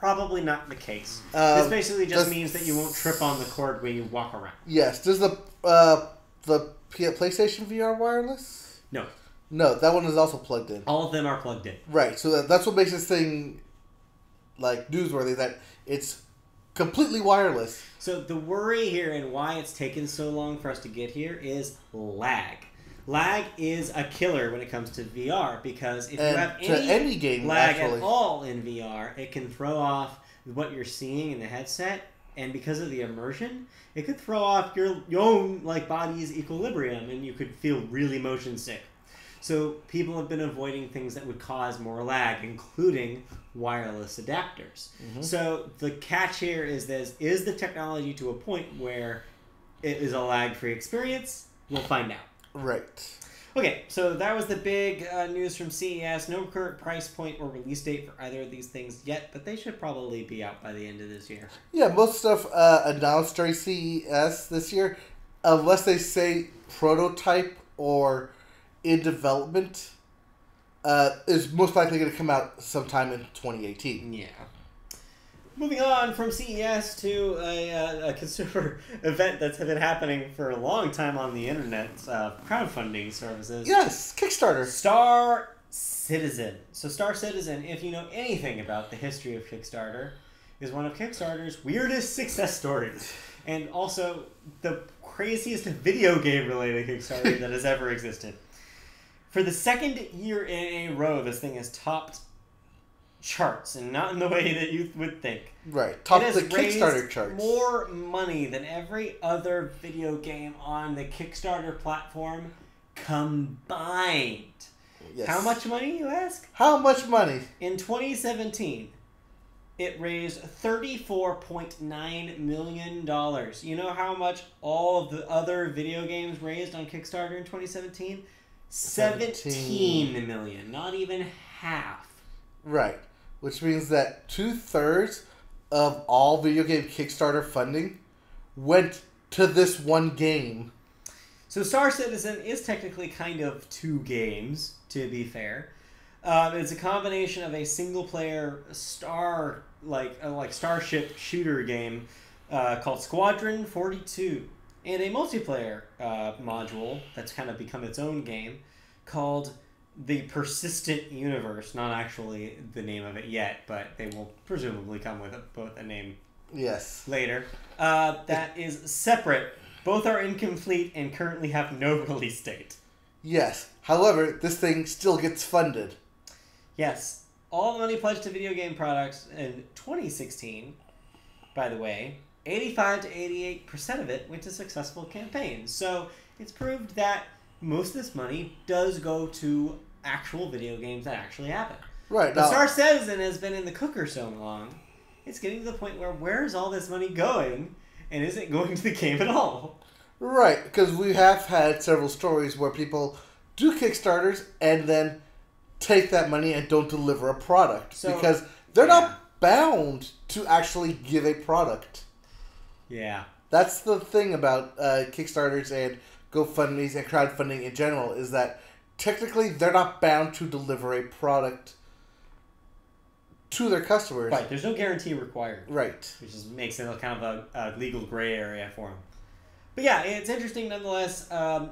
Probably not the case. This basically just means that you won't trip on the cord when you walk around. Yes. Does the PlayStation VR wireless? No. No, that one is also plugged in. All of them are plugged in. Right. So that's what makes this thing like newsworthy, that it's completely wireless. So the worry here and why it's taken so long for us to get here is lag. Lag is a killer when it comes to VR because if you have any game, lag at all in VR, it can throw off what you're seeing in the headset, and because of the immersion, it could throw off your own body's equilibrium, and you could feel really motion sick. So people have been avoiding things that would cause more lag, including wireless adapters. Mm-hmm. So the catch here is the technology to a point where it is a lag-free experience? We'll find out. Right. Okay, so that was the big news from CES. No current price point or release date for either of these things yet, but they should probably be out by the end of this year. Yeah, most stuff announced during CES this year, unless they say prototype or in development, is most likely going to come out sometime in 2018. Yeah. Moving on from CES to a consumer event that's been happening for a long time on the internet, crowdfunding services. Yes, Kickstarter. Star Citizen. So Star Citizen, if you know anything about the history of Kickstarter, is one of Kickstarter's weirdest success stories. And also the craziest video game-related Kickstarter that has ever existed. For the second year in a row, this thing has topped charts, and not in the way that you would think. Right, top the Kickstarter charts. More money than every other video game on the Kickstarter platform combined. Yes. How much money, you ask? How much money? In 2017, it raised $34.9 million. You know how much all of the other video games raised on Kickstarter in 2017? 17 million. Not even half. Right. Which means that 2/3 of all video game Kickstarter funding went to this one game. So Star Citizen is technically kind of two games, to be fair. It's a combination of a single-player starship shooter game called Squadron 42 and a multiplayer module that's kind of become its own game called The Persistent Universe. Not actually the name of it yet, but they will presumably come with both a name later. That is separate. Both are incomplete and currently have no release date. Yes. However, this thing still gets funded. Yes. All the money pledged to video game products in 2016, by the way, 85 to 88% of it went to successful campaigns. So it's proved that most of this money does go to actual video games that actually happen. Right. But Star Citizen has been in the cooker so long, it's getting to the point where's all this money going, and is it going to the game at all? Right, because we have had several stories where people do Kickstarters and then take that money and don't deliver a product because they're not bound to actually give a product. Yeah. That's the thing about Kickstarters and GoFundMes and crowdfunding in general, is that technically they're not bound to deliver a product to their customers. Right, there's no guarantee required. Right. Which makes it kind of a legal gray area for them. But yeah, it's interesting nonetheless. I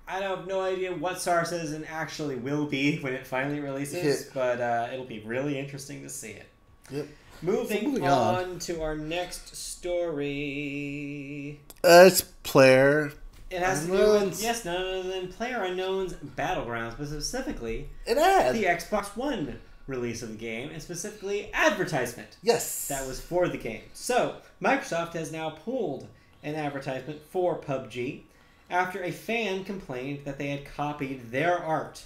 have no idea what Star Citizen actually will be when it finally releases, but it'll be really interesting to see it. Yep. Moving on to our next story. It's Player. It has to do with, none other than PlayerUnknown's Battlegrounds, but specifically the Xbox One release of the game, and specifically advertisement. Yes. That was for the game. So, Microsoft has now pulled an advertisement for PUBG after a fan complained that they had copied their art.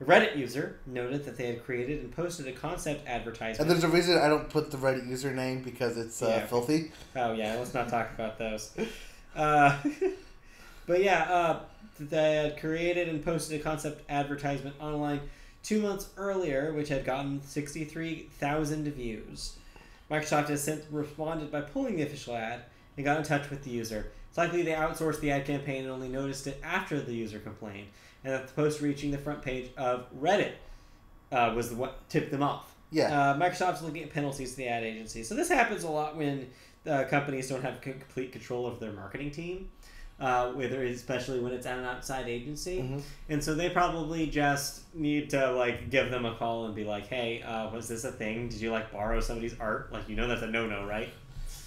A Reddit user noted that they had created and posted a concept advertisement. And there's a reason I don't put the Reddit username, because it's filthy. Oh yeah, let's not talk about those. But yeah, they had created and posted a concept advertisement online 2 months earlier, which had gotten 63,000 views. Microsoft has since responded by pulling the official ad and got in touch with the user. It's likely they outsourced the ad campaign and only noticed it after the user complained, and that the post reaching the front page of Reddit was what tipped them off. Yeah. Microsoft's looking at penalties to the ad agency. So this happens a lot when companies don't have complete control of their marketing team, especially when it's at an outside agency. Mm-hmm. And so they probably just need to give them a call and be like, hey, was this a thing? Did you borrow somebody's art? That's a no-no, right?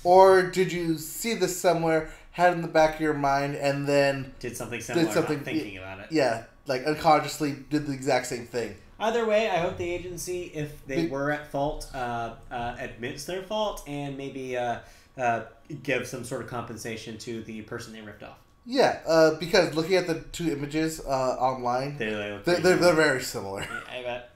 Or did you see this somewhere, had it in the back of your mind, and then did something similar, not thinking about it? Yeah, unconsciously did the exact same thing. Either way, I hope the agency, if they were at fault, admits their fault and maybe give some sort of compensation to the person they ripped off. Yeah, because looking at the two images online, they're very similar. Yeah, I bet.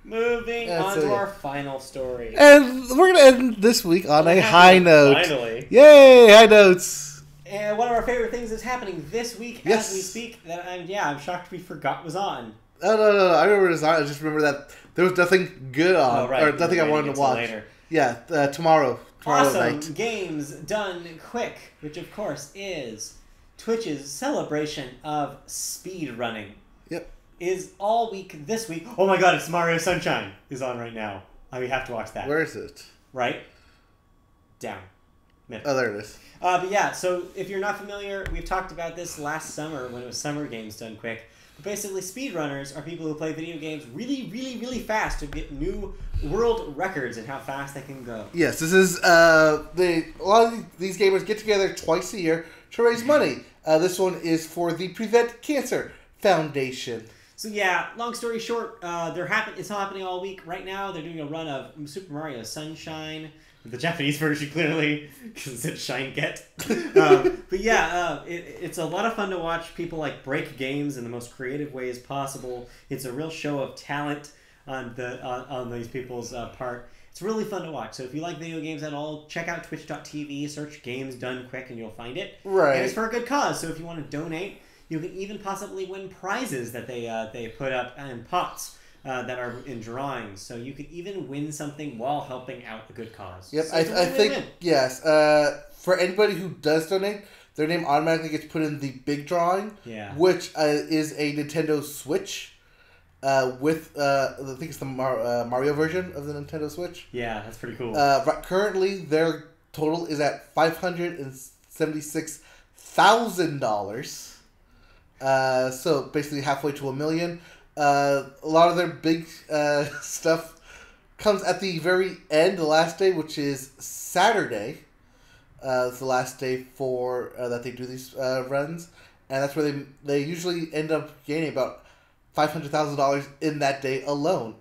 Moving on to our final story. And we're going to end this week on a high note. Finally. Yay, high notes. And one of our favorite things is happening this week as we speak that I'm shocked we forgot was on. No. I remember it was on. I just remember that there was nothing good on. Oh, right. Or nothing I wanted to watch. Later. Yeah, tomorrow. Awesome night. games done quick, which of course is Twitch's celebration of speed running. Yep. Is all week this week. Oh my god, it's Mario Sunshine is on right now. We have to watch that. Where is it? Right? down. Oh, there it is. But yeah, so if you're not familiar, we've talked about this last summer when it was Summer Games Done Quick. But basically, speedrunners are people who play video games really, really, really fast to get new world records and how fast they can go. Yes, this is a lot of these gamers get together twice a year to raise money. This one is for the Prevent Cancer Foundation. So yeah, long story short, it's happening all week. Right now, they're doing a run of Super Mario Sunshine. The Japanese version, clearly, because it said Shine Get. But yeah, it's a lot of fun to watch people like break games in the most creative ways possible. It's a real show of talent on these people's part. It's really fun to watch. So if you like video games at all, check out twitch.tv, search Games Done Quick, and you'll find it. Right. And it's for a good cause. So if you want to donate, you can even possibly win prizes that they put up in pots. That are in drawings, so you could even win something while helping out a good cause. Yep, so I think, yes. For anybody who does donate, their name automatically gets put in the big drawing, which is a Nintendo Switch with, I think it's the Mario version of the Nintendo Switch. Yeah, that's pretty cool. Currently, their total is at $576,000. So basically halfway to $1 million. A lot of their big stuff comes at the very end, the last day, which is Saturday. It's the last day for that they do these runs, and that's where they usually end up gaining about $500,000 in that day alone.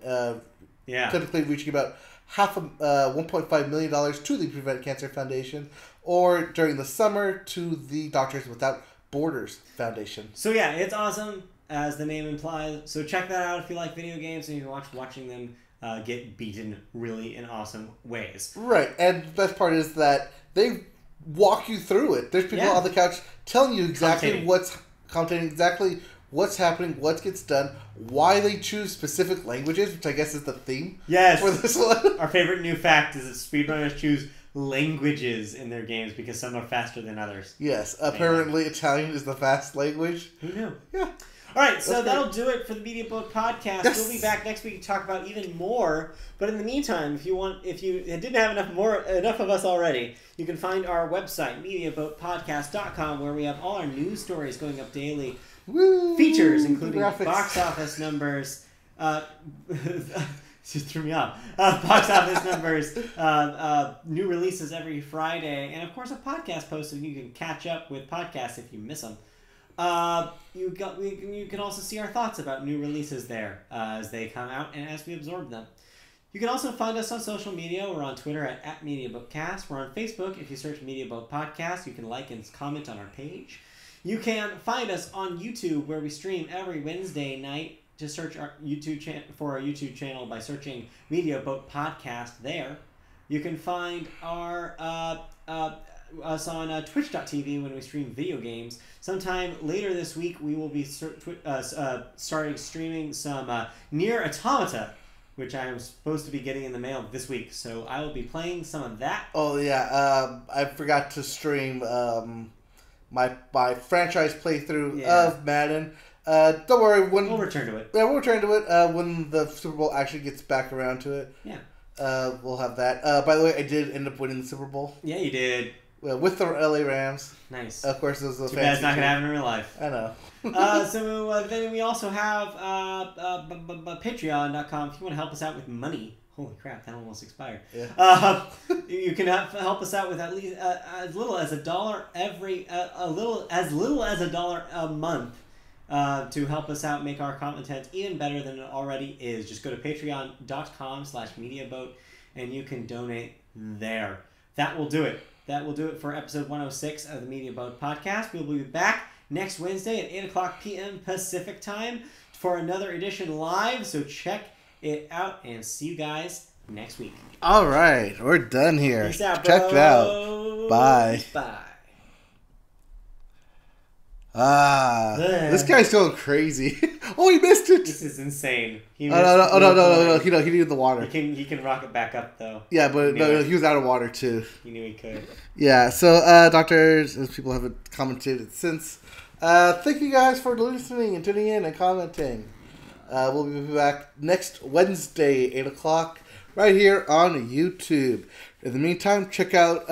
Typically reaching about $1.5 million to the Prevent Cancer Foundation, or during the summer to the Doctors Without Borders Foundation. So yeah, it's awesome, as the name implies. So check that out if you like video games and you can watching them get beaten really in awesome ways. Right, and the best part is that they walk you through it. There's people on the couch telling you exactly what's happening, what gets done, why they choose specific languages, which I guess is the theme for this one. Our favorite new fact is that speedrunners choose languages in their games because some are faster than others. Yes, apparently Italian is the fast language. Who knew? Yeah. All right, so that'll do it for the Media Boat Podcast. Yes. We'll be back next week to talk about even more. But in the meantime, if you didn't have enough of us already, you can find our website, MediaBoatPodcast.com, where we have all our news stories going up daily. Woo! Features including box office numbers. Just threw me off. Box office numbers, new releases every Friday, and of course a podcast post so you can catch up with podcasts if you miss them. You can also see our thoughts about new releases there as they come out and as we absorb them. You can also find us on social media. We're on Twitter at MediaBoatCast. We're on Facebook. If you search MediaBoat Podcast, you can like and comment on our page. You can find us on YouTube, where we stream every Wednesday night. Just search our YouTube channel by searching MediaBoat Podcast there. You can find us on twitch.tv when we stream video games. Sometime later this week, we will be starting streaming some Nier Automata, which I am supposed to be getting in the mail this week. So I will be playing some of that. Oh, yeah. I forgot to stream my franchise playthrough of Madden. Don't worry. We'll return to it. Yeah, we'll return to it when the Super Bowl actually gets back around to it. Yeah. We'll have that. By the way, I did end up winning the Super Bowl. Yeah, you did. With the LA Rams. Nice. Of course, it was a Too bad it's not going to happen in real life. I know. So then we also have Patreon.com if you want to help us out with money. Holy crap, that almost expired. Yeah. You can help us out with at least as little as $1 a month to help us out make our content even better than it already is. Just go to patreon.com/mediaboat and you can donate there. That will do it. That will do it for episode 106 of the Media Boat Podcast. We'll be back next Wednesday at 8 o'clock p.m. Pacific time for another edition live. So check it out and see you guys next week. All right. We're done here. Peace out, bro. Check it out. Bye. Bye. This guy's going crazy. Oh, he missed it. This is insane. No. He needed the water. He can rock it back up though. Yeah, but he was out of water too. He knew he could. Yeah. So, doctors, as people haven't commented since, thank you guys for listening and tuning in and commenting. We'll be back next Wednesday, 8 o'clock. right here on YouTube. In the meantime, check out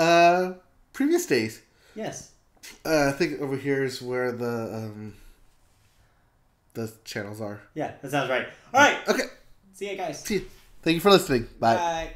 previous days. Yes. I think over here is where the channels are. Yeah, that sounds right. All right. Okay. See you guys. See you. Thank you for listening. Bye. Bye.